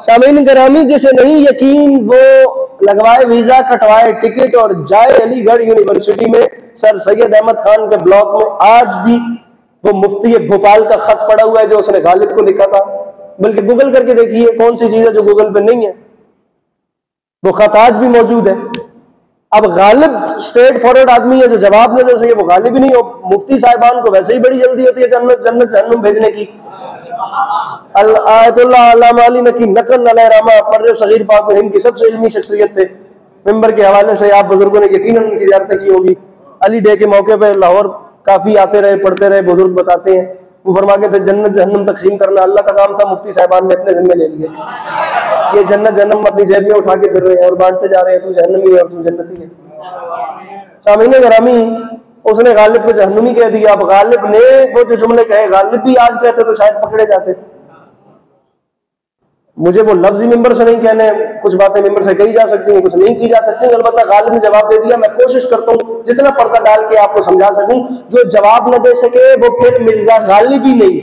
सामीन करामी जिसे नहीं यकीन वो लगवाए वीजा, कटवाए टिकट और जाए अलीगढ़ यूनिवर्सिटी में सर सैयद अहमद खान के ब्लॉक में। आज भी वो मुफ्ती भोपाल का खत पड़ा हुआ है जो उसने गालिब को लिखा था, बल्कि गूगल करके देखिए कौन सी चीज है जो गूगल पे नहीं है, वो खत आज भी मौजूद है। अब गालिब स्ट्रेट फॉरवर्ड आदमी है जो जवाब नहीं दे सके, वो गालिब ही नहीं हो। मुफ्ती साहिबान को वैसे ही बड़ी जल्दी होती है जन्नत जन्नत जहन्नुम भेजने की। आयतुल्लाह अल्लामा अली नकी नकन अलैहिर्रहमा पर्रे सगीर पाक में हिंद की सबसे इल्मी शख्सियत थे। मिंबर के हवाले से आप बुजुर्गों ने यकीनन उनकी ज़ियारत की होगी। अली डे के मौके पर लाहौर काफी आते रहे, पढ़ते रहे, बुजुर्ग बताते हैं। वो फरमा के थे जन्नत जहन्नुम तकसीम करना अल्लाह का काम था, मुफ्ती साहिबान ने अपने जिम्मे ले लिया। ये जन्नत जहन्नुम अपनी जेब में उठा के फिर रहे हैं और बांटते जा रहे हैं, तू जहन्नमी है और तू जन्नती है। सामीन गरामी उसने गालिब को जहन्नुमी कह दिया। अब गालिब ने वो जो जुमले कहे गालिब भी आज कहते तो शायद पकड़े जाते। मुझे वो लफ्ज़ ही मिंबर से नहीं कहने, कुछ बातें मेंबर से कही जा सकती हैं, कुछ नहीं की जा सकती। अलबत्ता गालिब ने जवाब दे दिया। मैं कोशिश करता हूँ जितना पर्दा डाल के आपको समझा सकूं। जो जवाब न दे सके वो फिर मिर्जा गालिब ही नहीं।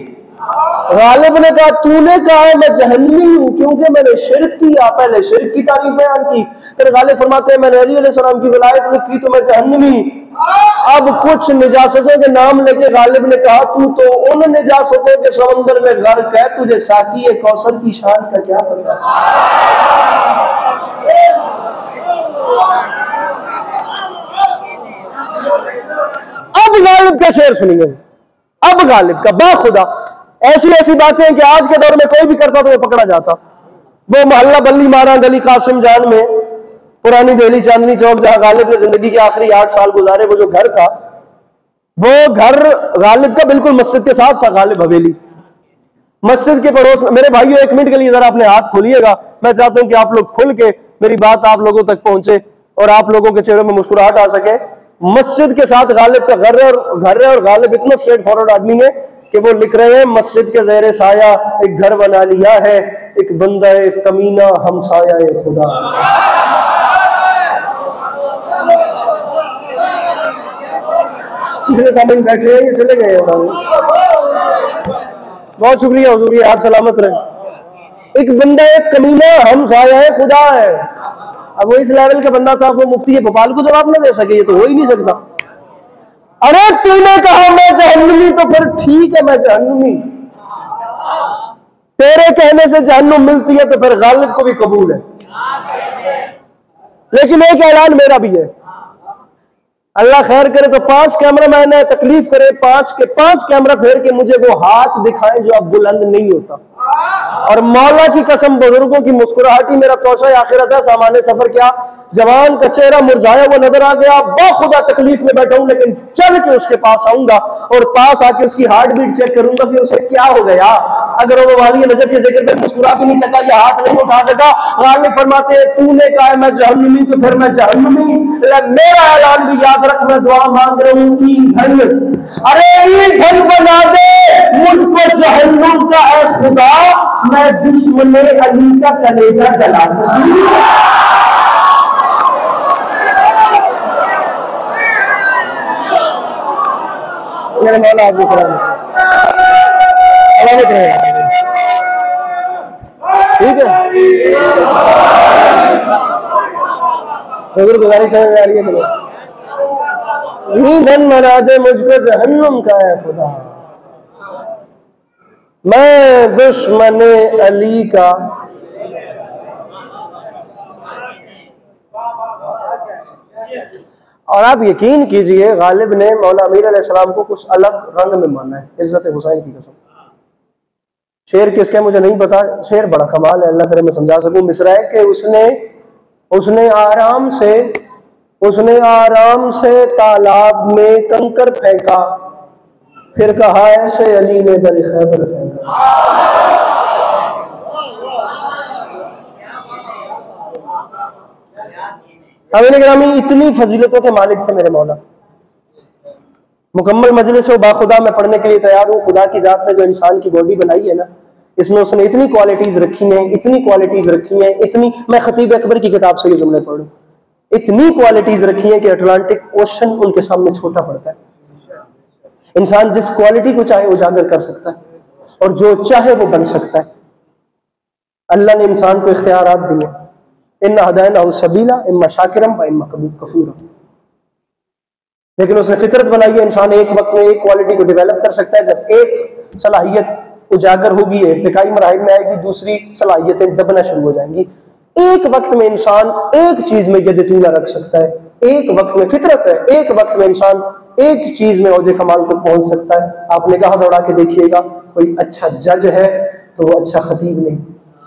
गालिब ने कहा तूने कहा है मैं जहन्नमी हूं क्योंकि मैंने शिरक किया, पहले शिरक की तारीफ बयान की। फिर गालिब फरमाते हैं मैंने अली अलैहिस्सलाम की विलायत में की तो मैं जहन्नमी। अब कुछ निजासतों के नाम लेके गालिब ने कहा तू तो उन निजासतों के समंदर में गर्क है, तुझे साकी कौसर की शान का क्या पता। अब गालिब का शेर सुनिए। अब गालिब का बाखुदा ऐसी ऐसी बातें हैं कि आज के दौर में कोई भी करता तो वो पकड़ा जाता। वो मोहल्ला बल्ली मारा गली कासिम जान में, पुरानी दिल्ली चांदनी चौक, जहां गालिब ने जिंदगी के आखिरी 8 साल गुजारे, वो जो घर था वो घर गालिब का बिल्कुल मस्जिद के साथ था। गालिब हवेली मस्जिद के पड़ोस में। मेरे भाइयों 1 मिनट के लिए जरा अपने हाथ खोलिएगा। मैं चाहता हूं कि आप लोग खुल के मेरी बात आप लोगों तक पहुंचे और आप लोगों के चेहरों में मुस्कुराहट आ सके। मस्जिद के साथ गालिब का घर है और गालिब इतना स्ट्रेट फॉरवर्ड आदमी है कि वो लिख रहे हैं मस्जिद के ज़ेरे साया एक घर बना लिया है, एक बंदा एक कमीना हमसाया ए खुदा। पिछले सामने बैठे हैं, ये चले गए हैं। बहुत शुक्रिया हुजूर, ये आज सलामत रहे। एक बंदा एक कमीना हमसाया ए खुदा है। अब वो इस लेवल का बंदा था, वो मुफ्ती भोपाल को जवाब न दे सके, ये तो हो ही नहीं सकता। अरे तूने कहा मैं जहन्नमी तो फिर ठीक है मैं जहन्नमी। तेरे कहने से जहन्नुम मिलती है तो फिर गालिब को भी कबूल है। लेकिन एक ऐलान मेरा भी है, अल्लाह खैर करे तो 5 कैमरामैन है, तकलीफ करे 5 के 5 कैमरा फेर के मुझे वो हाथ दिखाएं जो अब बुलंद नहीं होता। और मौला की कसम बुजुर्गों की मुस्कुराहट ही मेरा तोशा आखिरत है। सामान्य सफर क्या जवान का चेहरा मुरझाया हुआ नजर आ गया, बाखुदा तकलीफ में बैठा हूं, लेकिन चल के उसके पास आऊंगा और पास आके उसकी हार्ट बीट चेक करूंगा कि उसे क्या हो गया। अगर वो वाली नजर के जिक्र पे मुस्कुरा भी नहीं सका या हाथ नहीं उठा सका, गालिब फरमाते हैं तूने कहा मैं जहन्नमी तो फिर मैं जहन्नमी। मेरा ऐलान भी याद रख, मैं दुआ मांग रहा हूं ईंधन, अरे ईंधन बना दे मुझको जहन्नुम का है खुदा, मैं दुश्मन अली का कलेजा जला सकूं। मेरे मौला आपको सलामत रहे। ठीक है, गुजारिश समझ में आ रही है? चलो ईंधन बना दे मुझको जहन्नुम का है खुदा, मैं दुश्मन अली का। और आप यकीन कीजिए गालिब ने मौला अमीर अलैहिस्सलाम को कुछ अलग रंग में माना है, इज्जत हुसैन की कसम। शेर किसका मुझे नहीं पता, शेर बड़ा कमाल है, अल्लाह करे मैं समझा सकूं। मिसरा है कि उसने आराम से तालाब में कंकर फेंका, फिर कहा ऐसे अली ने दर खैबर फेंका। सामने इतनी फजीलतों के मालिक थे मेरे मौला। मुकम्मल मजलिस बाखुदा में पढ़ने के लिए तैयार हूँ। खुदा की जात ने जो इंसान की बॉडी बनाई है ना, इसमें उसने इतनी क्वालिटीज रखी हैं, इतनी क्वालिटीज रखी हैं, इतनी, मैं खतीब अकबर की किताब से ये जुमले पढ़ूं, इतनी क्वालिटीज रखी हैं कि अटलांटिक ओशन उनके सामने छोटा पड़ता है। इंसान जिस क्वालिटी को चाहे उजागर कर सकता है और जो चाहे वो बन सकता है। अल्लाह ने इंसान को इख्तियारात दिए, इन्ना हदायनाहु सबीला इम्मा शाकिरम व इम्मा कफूरा। लेकिन उसने फितरत बनाई है, इंसान एक वक्त में एक क्वालिटी को डेवलप कर सकता है। जब एक सलाहियत उजागर होगी, इर्तिकाई मराहिल में आएगी, दूसरी सलाहियतें दबना शुरू हो जाएंगी। एक वक्त में इंसान एक चीज में यकीन रख सकता है, एक वक्त में फितरत है, एक वक्त में इंसान एक चीज में औजे कमाल तक पहुंच सकता है। आप निगाह दौड़ा के देखिएगा, कोई अच्छा जज है तो वो अच्छा खतीब नहीं,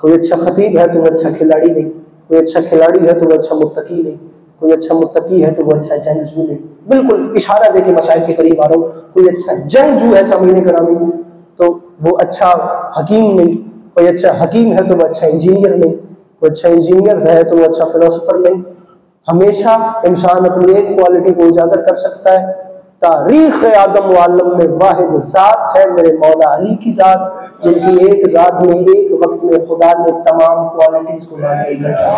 कोई अच्छा खतीब है तो वो अच्छा खिलाड़ी नहीं, कोई अच्छा खिलाड़ी है तो वो अच्छा मुत्तकी नहीं, कोई अच्छा मुत्तकी है तो वो अच्छा जंगजू नहीं। बिल्कुल इशारा देके मसाइल के करीब आ रहा हूँ। कोई अच्छा जंगजू है सामने करामी तो वो अच्छा हकीम नहीं, कोई अच्छा हकीम है तो वो अच्छा इंजीनियर नहीं, कोई अच्छा इंजीनियर है तो वो अच्छा फिलोसोफर नहीं। हमेशा इंसान अपनी एक क्वालिटी को उजागर कर सकता है। तारीख आदम व आलम में वाहिद जात है मेरे मौला अली की जात, जिनकी एक जात में एक वक्त में खुदा ने तमाम क्वालिटीज को लाके इकट्ठा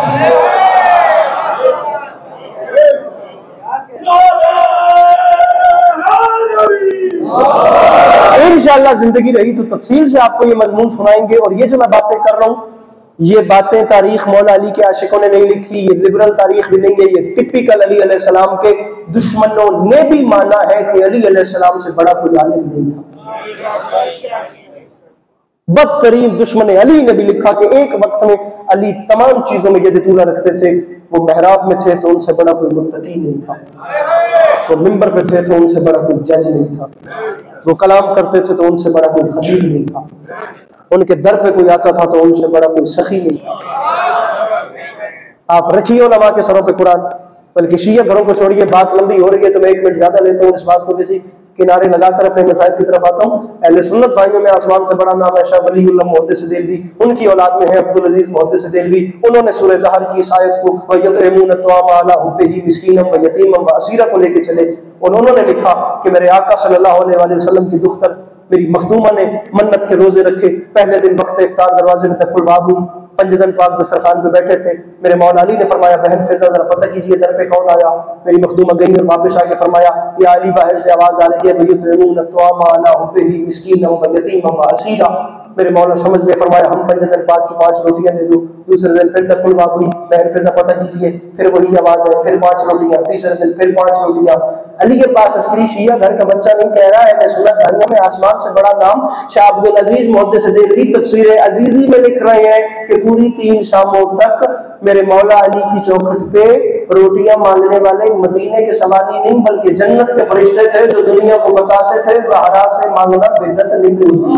इंशाअल्लाह जिंदगी रही तो तफसील से आपको ये मजमून सुनाएंगे। और ये जो मैं बातें कर रहा हूँ, ये बातें तारीख मौला अली के आशिकों ने नहीं लिखी, ये लिबरल तारीख भी नहीं है, ये टिपिकल अली अलैहिस्सलाम के दुश्मनों ने भी माना है कि अली अलैहिस्सलाम से बड़ा कोई आलिम नहीं था। बदतरीन दुश्मन अली ने भी लिखा कि एक वक्त में अली तमाम चीजों में यदतूला रखते थे। वो मेहराब में थे तो उनसे बड़ा कोई मुत्तकी नहीं था, वो मिंबर पे थे तो उनसे बड़ा कोई जज नहीं था, वो कलाम करते थे तो उनसे बड़ा कोई खतीब नहीं था, उनके दर पे कोई आता था तो उनसे बड़ा कोई सखी नहीं था। आप रखिए उलमा के सरों पे कुरान, बल्कि शिया घरों को छोड़िए, बात लंबी हो रही है तो मैं 1 मिनट ज्यादा लेता हूँ, इस बात को किसी किनारे लगाकर अपने मसाइल की तरफ आता हूँ। अहले सुन्नत भाइयों में आसमान से बड़ा नाम है शाह वलीउल्लाह मुहद्दिस देलवी, उनकी औलाद में है अब्दुल अजीज मुहद्दिस देलवी। उन्होंने सूरह दहर की इस आयत को वयतइमून अत्वामा अला हुब्बिही मिस्कीनम व यतीमम व असीरा को लेके चले। उन्होंने लिखा कि मेरे आका सल्लल्लाहु अलैहि वसल्लम की दुख्तर मेरी मखदूमा ने मन्नत के रोजे रखे, पहले दिन वक्त इफ्तार दरवाजे में तकुल बाब हुई, पंजदन पाक दस्तरखान पे बैठे थे। मेरे मौला अली ने फरमाया बहन फिजा जरा पता कीजिए दर पे कौन आया। मेरी मखदूमा गई और वापस आके फरमाया या अली बाहर से आवाज आ रही है वयतइमून अत्वामा अला हुब्बिही मिस्कीनम व यतीमम व असीरा। मेरे मौला समझ गए, फरमाया हम पंजदन पाक की 5 रोटियां दे दो। दूसरे दिन फिर तकुल बाब हुई, बहन फिजा पता कीजिए, फिर वही आवाज है, फिर 5 रोटियां। तीसरे दिन फिर 5 रोटियां। अली के पास अस्करी शिया घर का बच्चा नहीं कह रहा है, मैं सुन्नत भाइयों में आसमान से बड़ा नाम शाह अब्दुल अजीज मुहद्दिस देलवी तफसीर अजीजी में लिख रहे हैं कि पूरी 3 शामों तक मेरे मौला अली की चौखट पे रोटियां मांगने वाले मदीने के सवाली नहीं बल्कि जन्नत के फरिश्ते थे, जो दुनिया को बताते थे ज़हरा से मांगना बिदअत नहीं होती।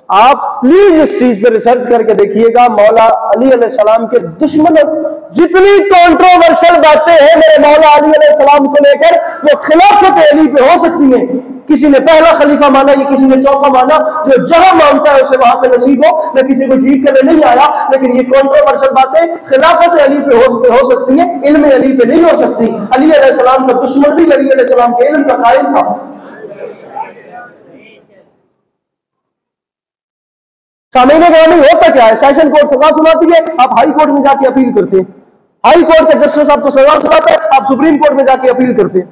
आप प्लीज इस चीज पर रिसर्च करके देखिएगा। मौला अली अलैहिस्सलाम के दुश्मन जितनी कंट्रोवर्शियल बातें हैं मेरे मौला अली अलैहिस्सलाम को लेकर, वो खिलाफत अली पे हो सकती है। किसी ने पहला खलीफा माना, या किसी ने चौथा माना, जो जहां मानता है उसे वहां पे नसीब हो। मैं किसी को ठीक करने नहीं आया, लेकिन ये कंट्रोवर्शियल बातें खिलाफत अली पे हो सकती है, इल्म अली पे नहीं हो सकती। अली अलैहिस्सलाम का दुश्मन भी अली अलैहिस्सलाम के इल्म का कायल था। सामने ग्रामीण होता क्या है, सेशन कोर्ट सजा सुनाती है, आप हाई कोर्ट में जाके अपील करते हैं। हाई कोर्ट के जस्टिस आपको सजा सुनाते हैं, आप सुप्रीम कोर्ट में जाके अपील करते हैं।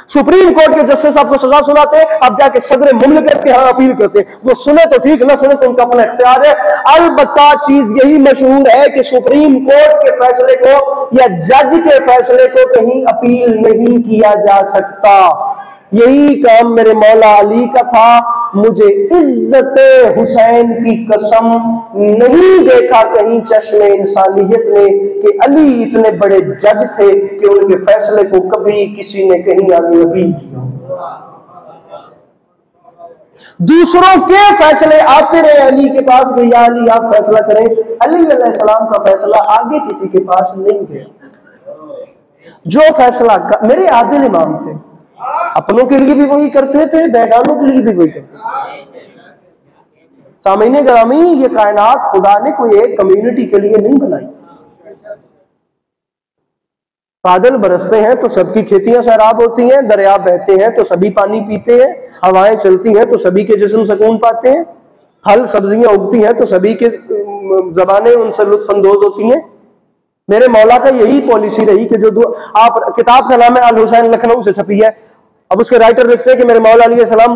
सुप्रीम कोर्ट के जस्टिस आपको सजा सुनाते हैं, आप जाके सदर मुमलिकत के यहाँ अपील करते हैं। वो सुने तो ठीक, ना सुने तो उनका अपना इख्तियार है। अलबत्ता चीज यही मशहूर है कि सुप्रीम कोर्ट के फैसले को या जज के फैसले को कहीं अपील नहीं किया जा सकता। यही काम मेरे मौला अली का था। मुझे इज्जत हुसैन की कसम नहीं देखा कहीं चश्मे इंसानियत ने कि अली इतने बड़े जज थे कि उनके फैसले को कभी किसी ने कहीं आगे अपील किया। दूसरों के फैसले आते रहे अली के पास, गया अली आप फैसला करें। अली अलैहिस्सलाम का फैसला आगे किसी के पास नहीं गया। जो फैसला मेरे आदिल इमाम थे, अपनों के लिए भी वही करते थे, बेगानों के लिए भी वही करते थे। सामईन ग्रामी, ये कायनात खुदा ने कोई एक कम्युनिटी के लिए नहीं बनाई। बादल बरसते हैं तो सबकी खेतियां सैराब होती हैं, दरिया बहते हैं तो सभी पानी पीते हैं, हवाएं चलती हैं तो सभी के जिस्म सुकून पाते हैं, फल सब्जियां उगती हैं तो सभी के जबानें उनसे लुत्फानंदोज होती हैं। मेरे मौला का यही पॉलिसी रही कि जो आप किताब का नाम है अल हुसैन, लखनऊ से छपी है। अब उसके राइटर लिखते हैं कि मेरे मौला अली सलाम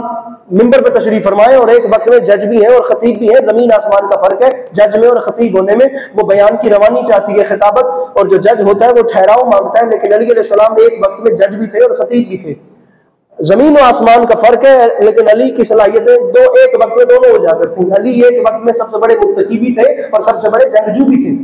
मिंबर पे तशरीफ फरमाए और एक वक्त में जज भी है और खतीब भी है। जमीन आसमान का फर्क है जज में और खतीब होने में। वो बयान की रवानी चाहती है खिताबत, और जो जज होता है वो ठहराव मांगता है। लेकिन अली अलैहिस्सलाम एक वक्त में जज भी थे और खतीब भी थे। जमीन और आसमान का फर्क है, लेकिन अली की सलाहियतें एक वक्त में दोनों उजागर थी। अली एक वक्त में सबसे बड़े मुत्तकी भी थे और सबसे बड़े जंगजू भी थे।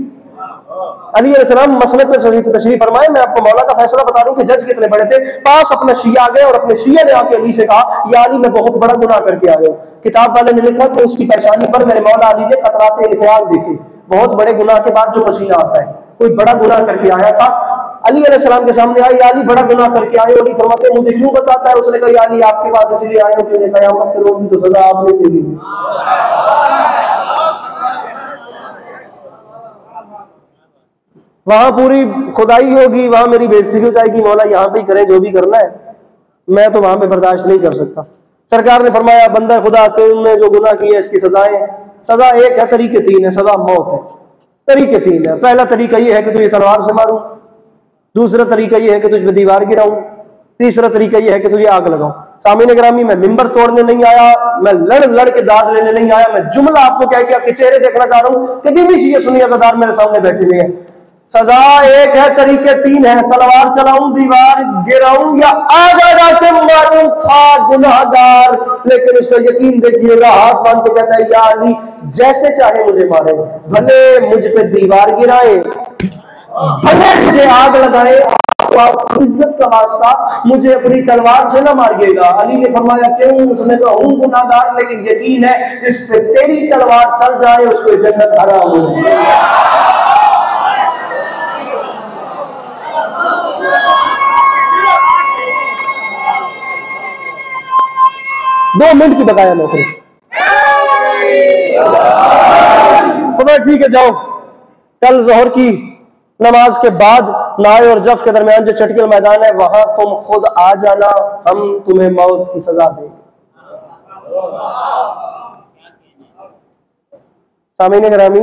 अली अलैहिस्सलाम मसनद में तशरीफ फरमाए। मैं आपको मौला का फैसला बता दूं कि जज कितने बड़े थे। पास अपना शिया आ गए और अपने शिया ने आके अली से कहा, या अली मैं बहुत बड़ा गुनाह करके आया हूं। किताब वाले ने लिखा कि उसकी परेशानी पर मेरे मौला अली ने कतरात इन्फियाल देखे। बहुत बड़े गुनाह के बाद जो पसीना आता है, कोई बड़ा गुनाह करके आया था। अली अलैहिस्सलाम के सामने आया, या अली बड़ा गुनाह करके आए। अली फरमाते मुझे क्यों बताता है? उसने कहा, या अली आपके पास इसलिए आए हो कि कयामत के रोज भी तो सजा आपने दे दी। वहां पूरी खुदाई होगी, वहां मेरी बेइज्जती हो जाएगी, मौला यहाँ पे ही करें जो भी करना है, मैं तो वहां पे बर्दाश्त नहीं कर सकता। सरकार ने फरमाया बंदा खुदा तुमने जो गुनाह किया इसकी सजाएं, सजा एक है, तरीके तीन है, सजा मौत है। तरीके तीन है, पहला तरीका यह है कि तुझे तलवार से मारूं, दूसरा तरीका यह है कि तुझ पे दीवार गिराऊं, तीसरा तरीका यह है कि तुझे आग लगाऊं। सामने ग्रामी मैं मिंबर तोड़ने नहीं आया, मैं लड़ लड़ के दाद लेने नहीं आया, मैं जुमला आपको कह के आपके चेहरे देखना चाह रहा हूं कि दिन ये सुनियादार मेरे सामने बैठे हुए हैं। सजा एक है, तरीके तीन है, तलवार चलाऊं, दीवार गिराऊं या आग लगा के मारूं, था गुनाहगार लेकिन उसका यकीन देखिएगा, हाथ बांध के कहता है या अली जैसे चाहे मुझे मारे, भले मुझ पे दीवार गिराए, भले मुझे आग लगाए, इज्जत का वास्ता मुझे अपनी तलवार से ना मारिएगा। अली ने फरमाया क्यों? उसने कहा हूं गुनाहगार लेकिन यकीन है जिस पे तेरी तलवार चल जाए उसको जन्नत हराम हो। 2 मिनट की बकाया नौकरी। खुदा ठीक है, जाओ कल जोहर की नमाज के बाद नाए और जफ के दरमियान जो चटकिल मैदान है वहां तुम खुद आ जाना, हम तुम्हें मौत की सजा देंगे। सामीन ग्रामी,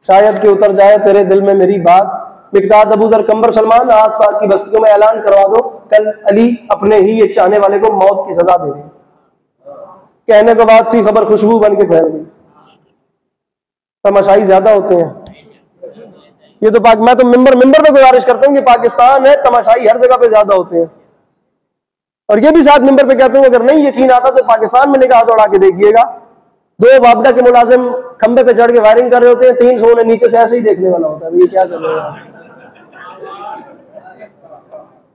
शायद कि उतर जाए तेरे दिल में मेरी बात, मिकदाद अबू जर कंबर सलमान आसपास की बस्तियों में ऐलान करवा दो कल अली अपने ही एक चाहने वाले को मौत की सजा दे रहे। कहने के बाद थी खबर खुशबू बन के फैल गई। तमाशाई ज्यादा होते हैं ये तो मैं तो मिंबर पे गुजारिश करता हूँ कि पाकिस्तान है, तमाशाई हर जगह पे ज्यादा होते हैं। और ये भी साथ मिंबर पे कहता हूँ अगर नहीं यकीन आता तो पाकिस्तान में निगाह दौड़ा के देखिएगा, 2 बाबडा के मुलाजिम खंबे पे चढ़ के फायरिंग कर रहे होते हैं, 300 उन्हें नीचे से ऐसे ही देखने वाला होता है, ये क्या कर रहे हैं।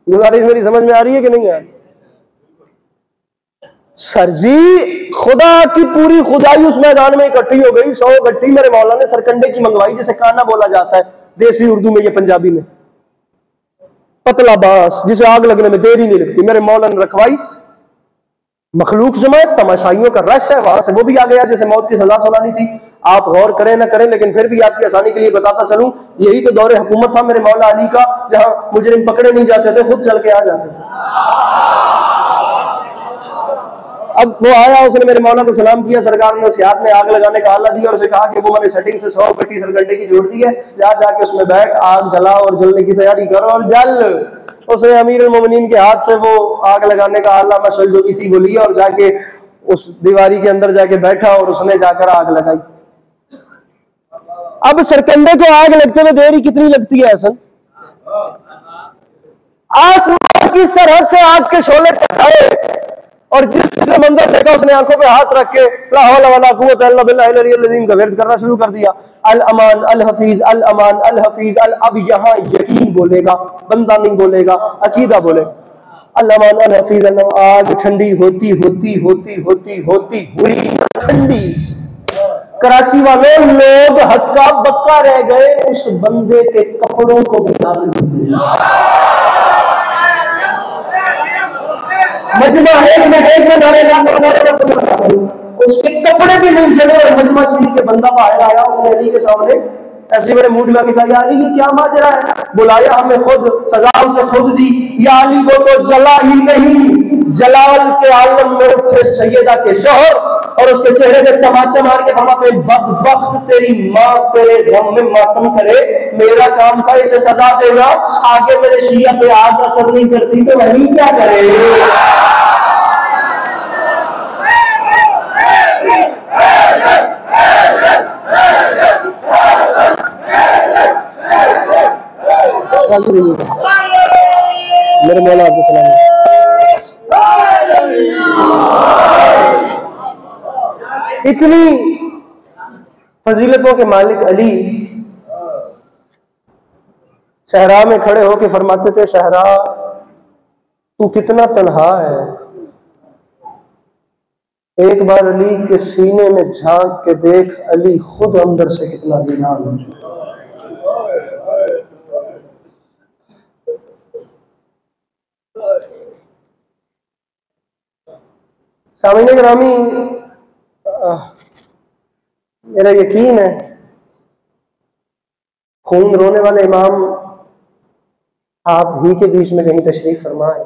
गुजारिश मेरी समझ में आ रही है कि नहीं आ रही? सर जी खुदा की पूरी खुदाई उस मैदान में इकट्ठी हो गई, 100 गट्ठी मेरे मौला ने सरकंडे की मंगवाई, जिसे काना बोला जाता है देसी उर्दू में, ये पंजाबी में पतला बांस जिसे आग लगने में देरी नहीं लगती, मेरे मौला ने रखवाई। मखलूक जमात तमाशाइयों का रश है, वहां से वो भी आ गया जैसे मौत की सजा सुनानी थी। आप गौर करें ना करें लेकिन फिर भी आपकी आसानी के लिए बताता चलूं, यही तो दौरे हुकूमत था मेरे मौला अली का, जहां मुजरिम पकड़े नहीं जाते थे, खुद चल के आ जाते थे। अब वो आया, उसने मेरे मौला को सलाम किया, सरकार ने उसके हाथ में आग लगाने का आला दिया और उसे कहा कि वो मैंने सेटिंग से 100 गट्ठी सरकंडे की जोड़ दी है, जाके उसमें बैठ, आग जला और जलने की तैयारी करो और जल। उसे अमीर उल मोमिनीन के हाथ से वो आग लगाने का आला मशल जो भी थी वो लिया और जाके उस दीवारी के अंदर जाके बैठा और उसने जाकर आग लगाई। अब सरकंडे को आग लगते हुए देरी कितनी लगती है हसन? आसमान की सरहद से आग के शोले टकराए और जिसने मंजर देखा उसने आंखों पे हाथ रख के ला हौला वला कुव्वता इल्ला बिल्लाहिल अलिय्यिल अज़ीम का विर्द करना शुरू कर दिया। अल अमान अल हफीज अल अमान अल हफीज अल। अब यहां यकीन बोलेगा, बंदा नहीं बोलेगा, अकीदा बोले। अल अमान अल हफीज अल। आग ठंडी होती होती होती होती होती हुई ठंडी, कराची वाले लोग हक्का बक्का रह गए, उस बंदे के कपड़ों को भी मजमा एक में नारे उसके कपड़े भी नहीं चले और मजमा चीज के बंदा बाहर आया, उसने अली के सामने ऐसे बड़े मूड में कहा यार ये क्या माजरा है, बुलाया हमें खुद, सजा उसे खुद दी। या अली वो तो जला ही नहीं, जलाल के आलम में उठे सैयदा के शोहर और उसके चेहरे पे तमाचा मार के फरमाते बदबख्त तेरी माँ तेरे गम में मातम करे, मेरा काम था इसे सजा देना, आगे मेरे शिया पे आग असर नहीं करती तो वही क्या करे। मेरे मौला आपको सलाम। इतनी फजीलतों के मालिक अली सहरा में खड़े होकर फरमाते थे सहरा तू कितना तन्हा है। एक बार अली के सीने में झांक के देख, अली खुद अंदर से कितना वीरान हो चुका। सामने ग्रामी, मेरा यकीन है खून रोने वाले इमाम आप ही के बीच में कहीं तशरीफ फरमाए।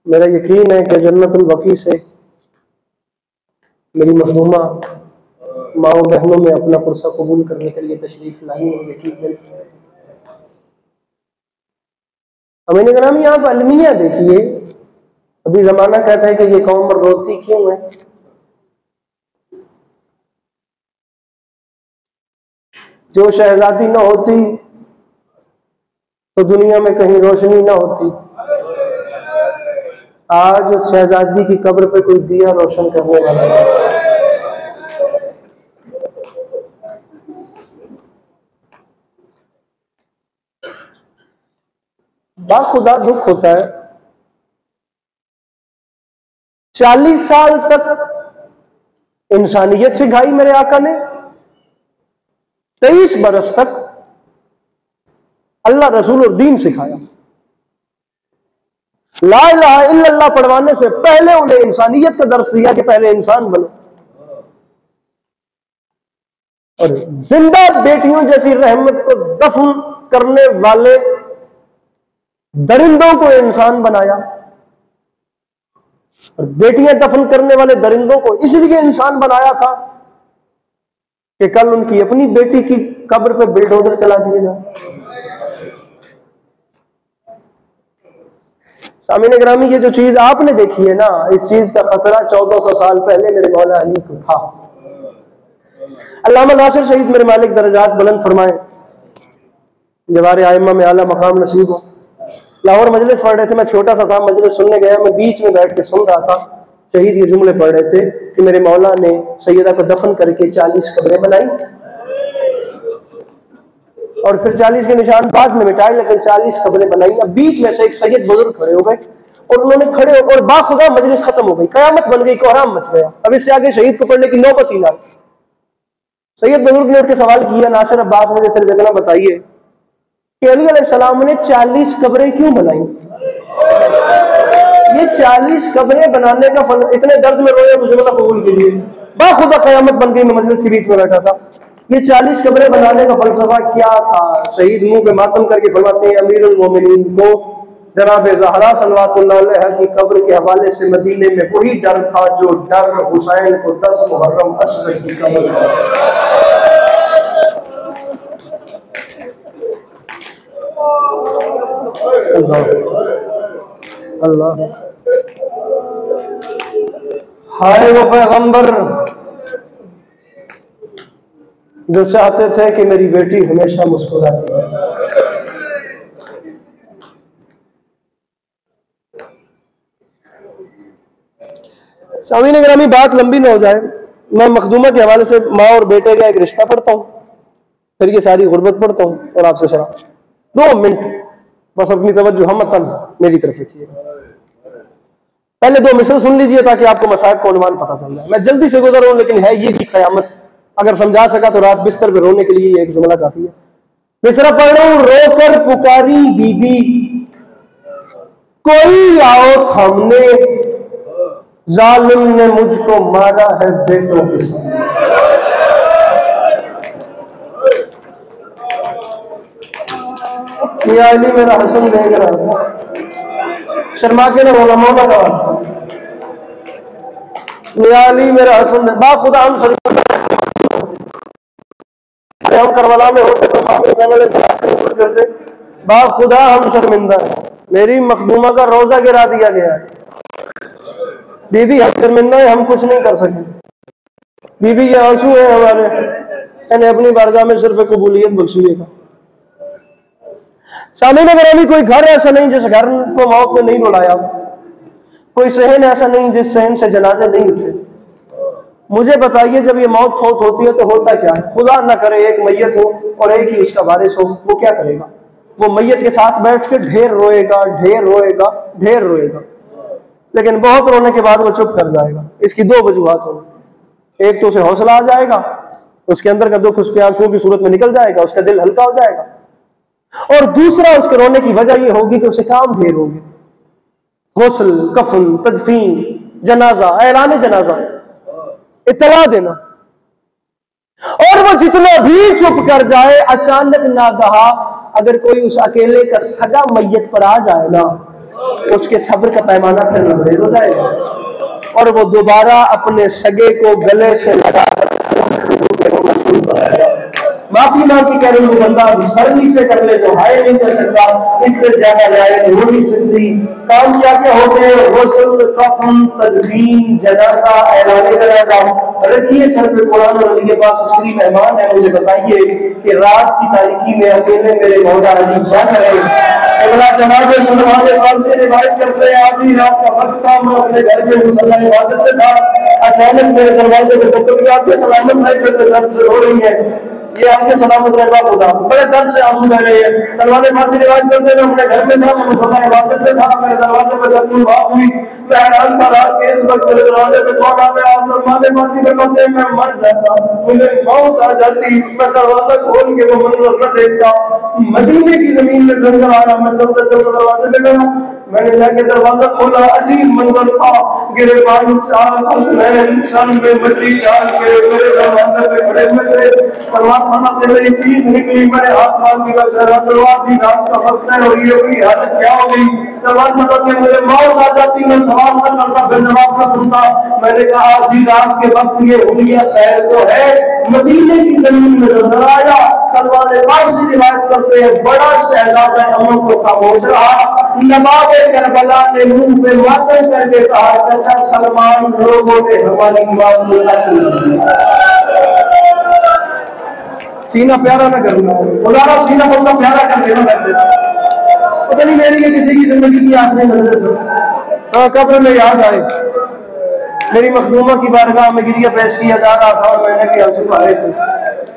मेरा यकीन है कि जन्नतुल बकी से मेरी मखदूमा माओ बहनों में अपना पुरसा कबूल करने के लिए तशरीफ लाई है। यकीन अमीन ग्रामी, आप अलमिया देखिए। अभी जमाना कहता है कि ये कौम रोती क्यों है। जो शहजादी ना होती तो दुनिया में कहीं रोशनी ना होती। आज उस शहजादी की कब्र पे कोई दिया रोशन करने वाला है। बाखुदा दुख होता है। 40 साल तक इंसानियत सिखाई मेरे आका ने, 23 बरस तक अल्लाह रसूल और दीन सिखाया। ला इलाहा इल्लल्लाह पढ़वाने से पहले उन्हें इंसानियत का दर्स दिया कि पहले इंसान बनो। और जिंदा बेटियों जैसी रहमत को दफन करने वाले दरिंदों को इंसान बनाया। और बेटियां दफन करने वाले दरिंदों को इसलिए इंसान बनाया था कि कल उनकी अपनी बेटी की कब्र पे बिल्डोजर चला दिएगा। सामीन ग्रामी, ये जो चीज आपने देखी है ना, इस चीज का खतरा 1400 साल पहले मेरे मौला अली को था। अल्लामा नासिर शहीद मेरे मालिक दर्जात बुलंद फरमाए, जवारे आइम्मा में आला मकाम नसीब हो। लाहौर मजलिस पढ़ रहे थे, मैं छोटा सा था, मजलिस सुनने गया, मैं बीच में बैठ के सुन रहा था। शहीद ये जुमले पढ़ रहे थे कि मेरे मौला ने सैयदा को दफन करके 40 कब्रें बनाई और फिर 40 के निशान बाद में मिटाए, लेकिन 40 कब्रें बनाई। अब बीच में से एक सैयद बुजुर्ग खड़े हो गए और उन्होंने खड़े होकर बाखुदा मजलिस खत्म हो गई, कयामत बन गई, कोहराम मच गया। अब इससे आगे शहीद को पढ़ने की नौबत ही ना। सैयद बुजुर्ग ने उठ के सवाल किया, नासिर अब्बास मुझे सिर्फ इतना बताइए कि अली अलैहिस्सलाम ने 40 कब्रें क्यों बनाई? ये 40 कब्रें बनाने का फल, इतने दर्द में रोए तो जुमला कबूल कीजिए। बाखुदा कयामत बन गई, मैं मजलिस के बीच में बैठा था। ये 40 कब्रें बनाने का फलसफा क्या था? शहीद मुंह पे मातम करके फरमाते हैं, अमीरुल मोमिनीन को जनाब ज़हरा सल्लल्लाहु अलैहा की कब्र के हवाले से मदीने में वही डर था जो डर हुसैन को 10 मुहर्रम असगर की कब्र था। अल्लाह, हाय वो पैगंबर जो चाहते थे कि मेरी बेटी हमेशा मुस्कुराती है। सामीन ग्रामी, बात लंबी ना हो जाए, मैं मखदूमा के हवाले से माँ और बेटे का एक रिश्ता पढ़ता हूँ, फिर ये सारी गुर्बत पढ़ता हूँ और आपसे सलाम। 2 मिनट बस अपनी तवज्जो हमतन मेरी तरफ रखिए। पहले 2 मिसर सुन लीजिए ताकि आपको मसाइब का उन्वान पता चल जाए। मैं जल्दी से गुजर रहा हूं, लेकिन है ये भी कयामत। अगर समझा सका तो रात बिस्तर पे रोने के लिए एक जुमला काफी है। मिसरा पढ़ रहा हूं, रोकर पुकारी बीबी कोई आओ थामने, जालिम ने मुझको मारा है बेटों के सामने। मियां अली मेरा हसन देख रहा था, शर्मा के ना बोला, मौला का मियां अली मेरा हसन बाखुदा हम करबला में होते तो करते, बाखुदा हम शर्मिंदा है। मेरी मखदूमा का रोजा गिरा दिया गया है। बीबी हम शर्मिंदा है, हम कुछ नहीं कर सके। बीबी ये आंसू है हमारे, मैंने अपनी बारगाह में सिर्फ कबूलियत बख्शिएगा। सामने अगर अभी कोई घर ऐसा नहीं जिस घर को मौत में नहीं रुलाया, कोई सहन ऐसा नहीं जिस सहन से जनाजे नहीं उठे। मुझे बताइए, जब ये मौत फौत होती है तो होता क्या है? खुदा ना करे एक मैयत हो और एक ही उसका वारिस हो, वो क्या करेगा? वो मैयत के साथ बैठ के ढेर रोएगा, ढेर रोएगा, ढेर रोएगा, लेकिन बहुत रोने के बाद वो चुप कर जाएगा। इसकी 2 वजूहात होंगी। एक तो उसे हौसला आ जाएगा, उसके अंदर का दुख उसके आंसुओं की सूरत में निकल जाएगा, उसका दिल हल्का हो जाएगा। और दूसरा, उसके रोने की वजह यह होगी कि उसे काम ढेर होगी। गुस्ल, कफन, तदफीन, जनाजा, ऐलान जनाजा, इत्तला देना। और वो जितना भी चुप कर जाए, अचानक नागहा अगर कोई उस अकेले का सगा मैयत पर आ जाए ना, उसके सब्र का पैमाना फिर लबरेज हो जाएगा और वो दोबारा अपने सगे को गले से लगा माफी मांग के कह रही, वो बंदा सर नीचे कर ले जो हाय नहीं कर सकता, इससे ज्यादा रियायत हो नहीं सकती। काम क्या क्या होते हैं? गुस्ल, कफन, तदफीन, जनाजा, ऐलान जनाजा। रखिए सर पे कुरान और अली के पास असली मेहमान है, मुझे बताइए कि रात की तारीकी में अकेले मेरे मौला अली क्या करें? अगला जनाब सलमान खान से रिवायत करते हैं, आधी रात का वक्त था, मैं अपने घर में मुसल्ला इबादत में था, अचानक मेरे दरवाजे पे धक्के आके सलामत है, जो दर्द से रो रही है, ये आपके सलामत रहना होगा, बड़े दर्द से आंसू बह रहे हैं। सलमान फारसी रिवायत करते हैं, अपने घर में था, मैं मुसल्ला इबादत में था, मेरे दरवाजे पे जब बात हुई, मैं हैरान था, रात के इस वक्त मेरे दरवाजे पे कौन आ गया? सलमान फारसी फरमाते हैं, मैं मर जाता, मुझे मौत आ जाती, मैं दरवाजा खोल के वो मंजर न देखता। मदीने की जमीन में जंगल आया, मैं चलते चलते दरवाजे पे गया, मैंने जाके दरवाजा खोला, अजीब मंजर था, गिरबान इंसान में मट्टी डाल के मेरे दरवाजे पे खड़े हुए थे। परमात्मा से मेरी चीज निकली, मैंने हाथ मार दिया, दरवाजी रात का वक्त है और ये हुई हालत क्या हो गई? मुझे मौत आ जाती, मैं सवाल न करता, फिर जवाब न सुनता। मैंने कहा आधी रात के वक्त ये हुलिया खैर तो है, मदीने की जमीन में नजर आया। सलमान फारसी रिवायत करते हैं, बड़ा शहजादा अमर को खामोश रहा। नवाब करबला ने मुंह पे मातम करके कहा, चाचा सलमान, लोगों ने हमारी बात नहीं। सीना प्यारा ना करना, खुदा सीना बहुत प्यारा कर देना करते। पता नहीं मेरी या किसी की जिंदगी की आखिरी नजर से कब्र में याद आए, मेरी मखदूमा की बारगाह में गिरिया पेश किया जा रहा था और मैंने भी आंसू आए थे,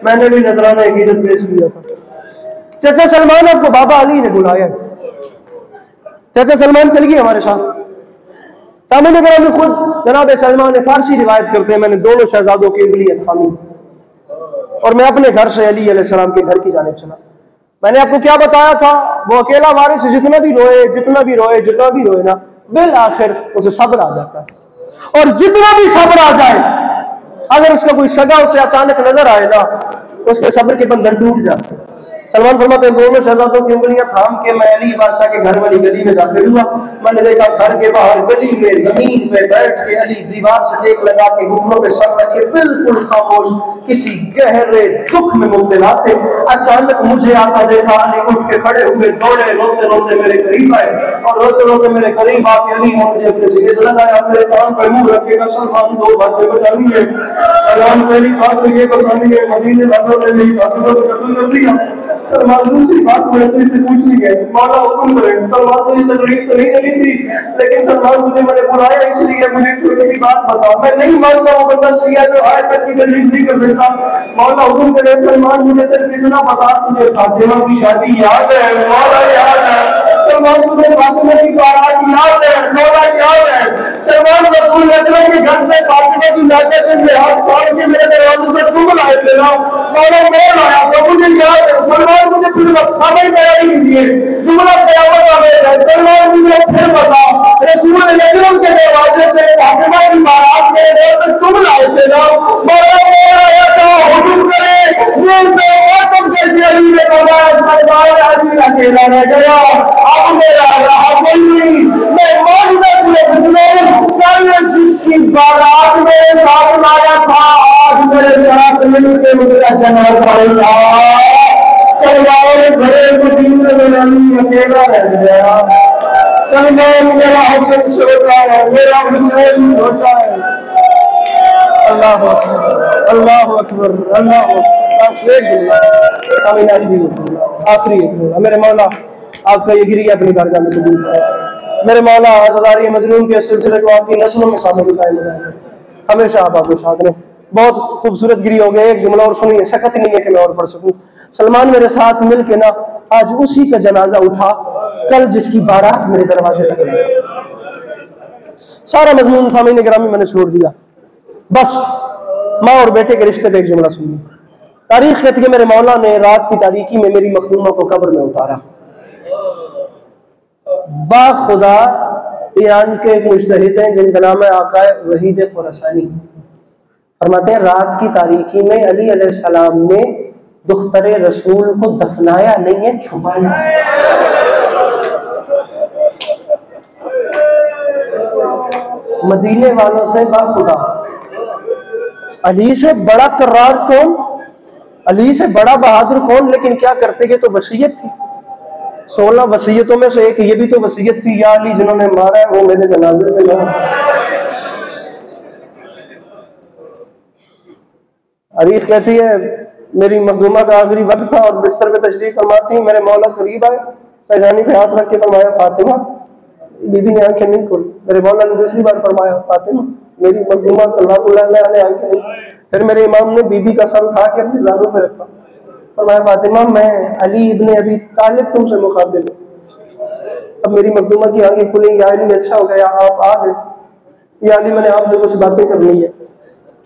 मैंने भी नजराना अकीदत पेश किया था। चाचा सलमान आपको बाबा अली ने बुलाया। चाचा सलमान चल गए हमारे साथ। सामने नगर में खुद जनाब सलमान फारसी रिवायत करते हैं, मैंने दोनों शहजादों की उंगलियां थामी और मैं अपने घर से अली अलैहिस्सलाम के घर की जानिब चला। मैंने आपको क्या बताया था, वो अकेला वारिस जितना भी रोए ना, बिल आखिर उसे सब्र आ जाता है। और जितना भी सब्र आ जाए, अगर उसका कोई सगा उसे अचानक नजर आए ना, उसके सब्र के बंधन टूट जाते हैं। सलमान फरमाते हैं, दोनों शहजादों की उंगलियां थाम के मैं अली बादशाह के घर वाली गली में दाखिल हुआ। मैंने देखा घर के बाहर गली में जमीन पे बैठ के अली दीवार से टेक लगा के घुटनों पे सर रखे बिल्कुल खामोश, किसी गहरे दुख में मुब्तला थे। अचानक मुझे आता देखा, अली उठ के खड़े हुए, दौड़े, रोते रोते मेरे करीब आए और रोते रोते मेरे करीब आके अली ने मुझे अपने सीने से लगाया, मेरे कान पर मुंह रखेगा। सलमान, दो बातें बतानी है। सलमान, पहली बात तो ये बतानी है, मदीने वालों ने मेरी बातों को कबूल कर लिया। सलमान, दूसरी बात मुझे तो इसे पूछनी है, मौला हुक्म करे। सलमान, मुझे तकलीफ तो नहीं देनी थी, लेकिन सलमान तुझे मैंने बुलाया इसलिए मुझे छोटी सी बात बता। मैं नहीं मानता वो बंदा शिया जो आज तक की तकलीफ नहीं कर सकता। मौला हुक्म करे। सलमान, मुझे सिर्फ इतना बता, तुझे फातिमा की शादी याद है? मौला याद है। सलमान, तुझे फातिमा की बारात याद है? मौला याद है। सलमान, रसूल अकरम के घर से फातिमा की नाकत में हाथ फाड़ के मेरे दरवाजे पर तुम लाए थे ना? मौला मैं लाया था, मुझे याद है। सलमान, मुझे फिर खबर तैयारी कीजिए, जुमला क़यामत आ गया है। सलमान, मुझे फिर बता, रसूल अकरम के दरवाजे से फातिमा की बारात मेरे घर पर तुम लाए थे ना? मौला मैं आया था, हुक्म करे। अली ने फरमाया, सलमान अली अकेला रह गया, अब मेरा रहा कोई नहीं। मैं मौजूदा जिसकी बारात मेरे साथ लाया था, आज मेरे साथ मिलकर उसका जनाजा हुआ। सलमान बड़े मदीने में अली अकेला रह गया। सलमान, मेरा हसन छोटा है, मेरा हुसैन छोटा है। अल्लाह अकबर, अल्लाह अकबर, अल्लाह अकबर। आखिरी मेरे मौला आपका ये गिरिया अपनी बारगाह में कबूल करें। मेरे मौला हज़ारी मजनून के सिलसिले को आपकी नस्लों में शामिल कायम रहें, हमेशा आप आपको साथ रहें। बहुत खूबसूरत गिरी हो गए, एक जुमला और सुनिए, शकत नहीं है कि मैं और पढ़ सकूं। सलमान मेरे साथ मिल के ना आज उसी का जनाजा उठा, कल जिसकी बारात मेरे दरवाजे तक आई। सारा मजमून सामने ग्रामी मैंने छोड़ दिया, बस माँ और बेटे के रिश्ते का एक जुमला सुनिए। तारीख कहती है, मेरे मौला ने रात की तारीकी में मेरी मखदूमा को कब्र में उतारा। बाखुदा ईरान के एक मुज्तहिद हैं जिनका नाम है आकाए वहीद खुरासानी। फरमाते हैं रात की तारीकी में अली अलैहिस्सलाम ने दुख्तरे रसूल को दफनाया नहीं है, छुपाया। मदीने वालों से बाखुदा अली से बड़ा कर्रार कौन, अली से बड़ा बहादुर कौन, लेकिन क्या करते कि तो वसीयत थी। 16 वसीयतों में से एक ये भी तो वसीयत थी, या अली जिन्होंने मारा है वो मेरे जनाजे में ना। अरीफ कहती है मेरी मखदूमा का आखिरी वक्त था और बिस्तर पे तशरीफ फरमाती, मेरे मौला करीब आए, पैजानी पे हाथ रख के फरमाया फातिमा। बीबी ने आंखें नहीं खोली। मेरे मौला ने दूसरी बार फरमाया फातिमा। मेरी मखदूमा सल्लल्लाहु अलैहि आंखें नहीं। फिर मेरे इमाम ने बीबी का सर उठा के अपने ज़ानू पे रखा, फरमाया फातिमा मैं अली इब्ने अबी तालिब तुमसे मुखातिब हूं। अब मेरी मखदूमा की आंखें खुली, या अली अच्छा हो गया आप आ गए, या अली मैंने आपसे कुछ बातें करनी है,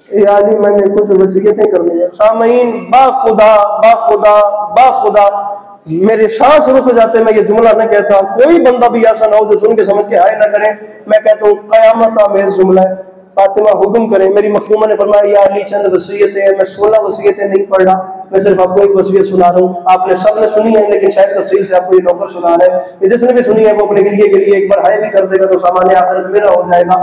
या अली मैंने कुछ वसीयतें करनी है। सामईन बाखुदा बाखुदा बाखुदा मेरे सांस रुक जाते, मैं ये जुमला न कहता, कोई बंदा भी ऐसा ना हो जो सुन के समझ के हाय ना करे, मैं कहता हूँ कयामत आमेज जुमला है। फातिमा हुक्म करें। मेरी मखदूमा ने फरमाया या अली चंद वसीयतें हैं, मैं 16 वसीयतें नहीं पढ़ रहा, मैं सिर्फ आपको एक वसीयत सुना रहा हूँ। आपने सबने सुनी है लेकिन शायद तफसील से आपको ये नौकर सुना रहा है, जिसने भी सुनी है वो अपने गिलिये के लिए एक बार हाय भी कर देगा तो सामान्य आखिरत मेरा हो जाएगा।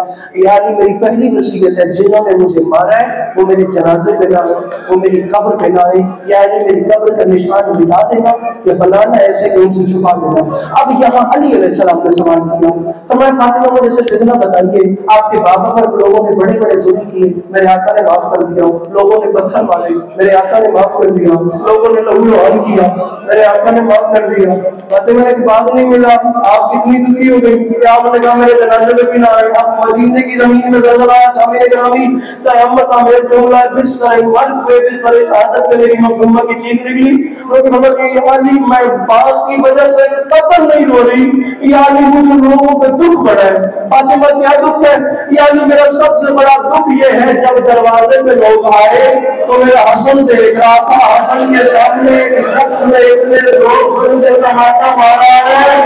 या अली मेरी पहली वसीयत है, जिन्होंने मुझे मारा है वो मेरे जनाजे पे ना हो, वो मेरी कब्र पे ना आए। या अली मेरी कब्र का निशान मिटा देना या बनाना ऐसे कि उनसे छुपा देना। अब यहाँ अली अलैहिस्सलाम ने सवाल किया, फरमाया फातिमा मुझे सिर्फ इतना बताइए, आपके बाबा पर लोगों ने बड़े बड़े जुल्म किए, मेरे आका ने माफ कर दिया, लोगों ने पत्थर मारे, मेरे आका ने माफ कर दिया, लोगों ने लहू लुहान किया, मेरे आका ने माफ कर दिया। फातिमा एक बात नहीं मिला, आप कितनी दुखी हो गई कि आपने कहा मेरे जनाजे में भी ना आए। आप मदीने की जमीन में नजर आया सामने ग्रामी कयामत आमेज जुमला बिस्तर मर पे बिस्तर शहादत पे मेरी मखदूमा की चीख निकली, तो खबर कि या अली मैं बात की वजह से कत्ल नहीं हो रही, या अली मुझे लोगों पे दुख बढ़ा है। फातिमा क्या दुख है? या अली मेरा सबसे बड़ा दुख ये है जब दरवाजे पे लोग आए तो मेरा हसन देख रहा था, हसन के सामने एक शख्स ने इतने लोग सुनते तमाचा मारा है,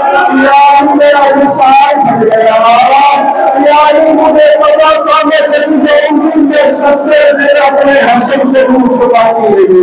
या अली मेरा हिसाब फट गया। या अली मुझे पता था मैं चली जाऊंगी, मैं सत्तर देर अपने हसन से मुंह छुपाती रही।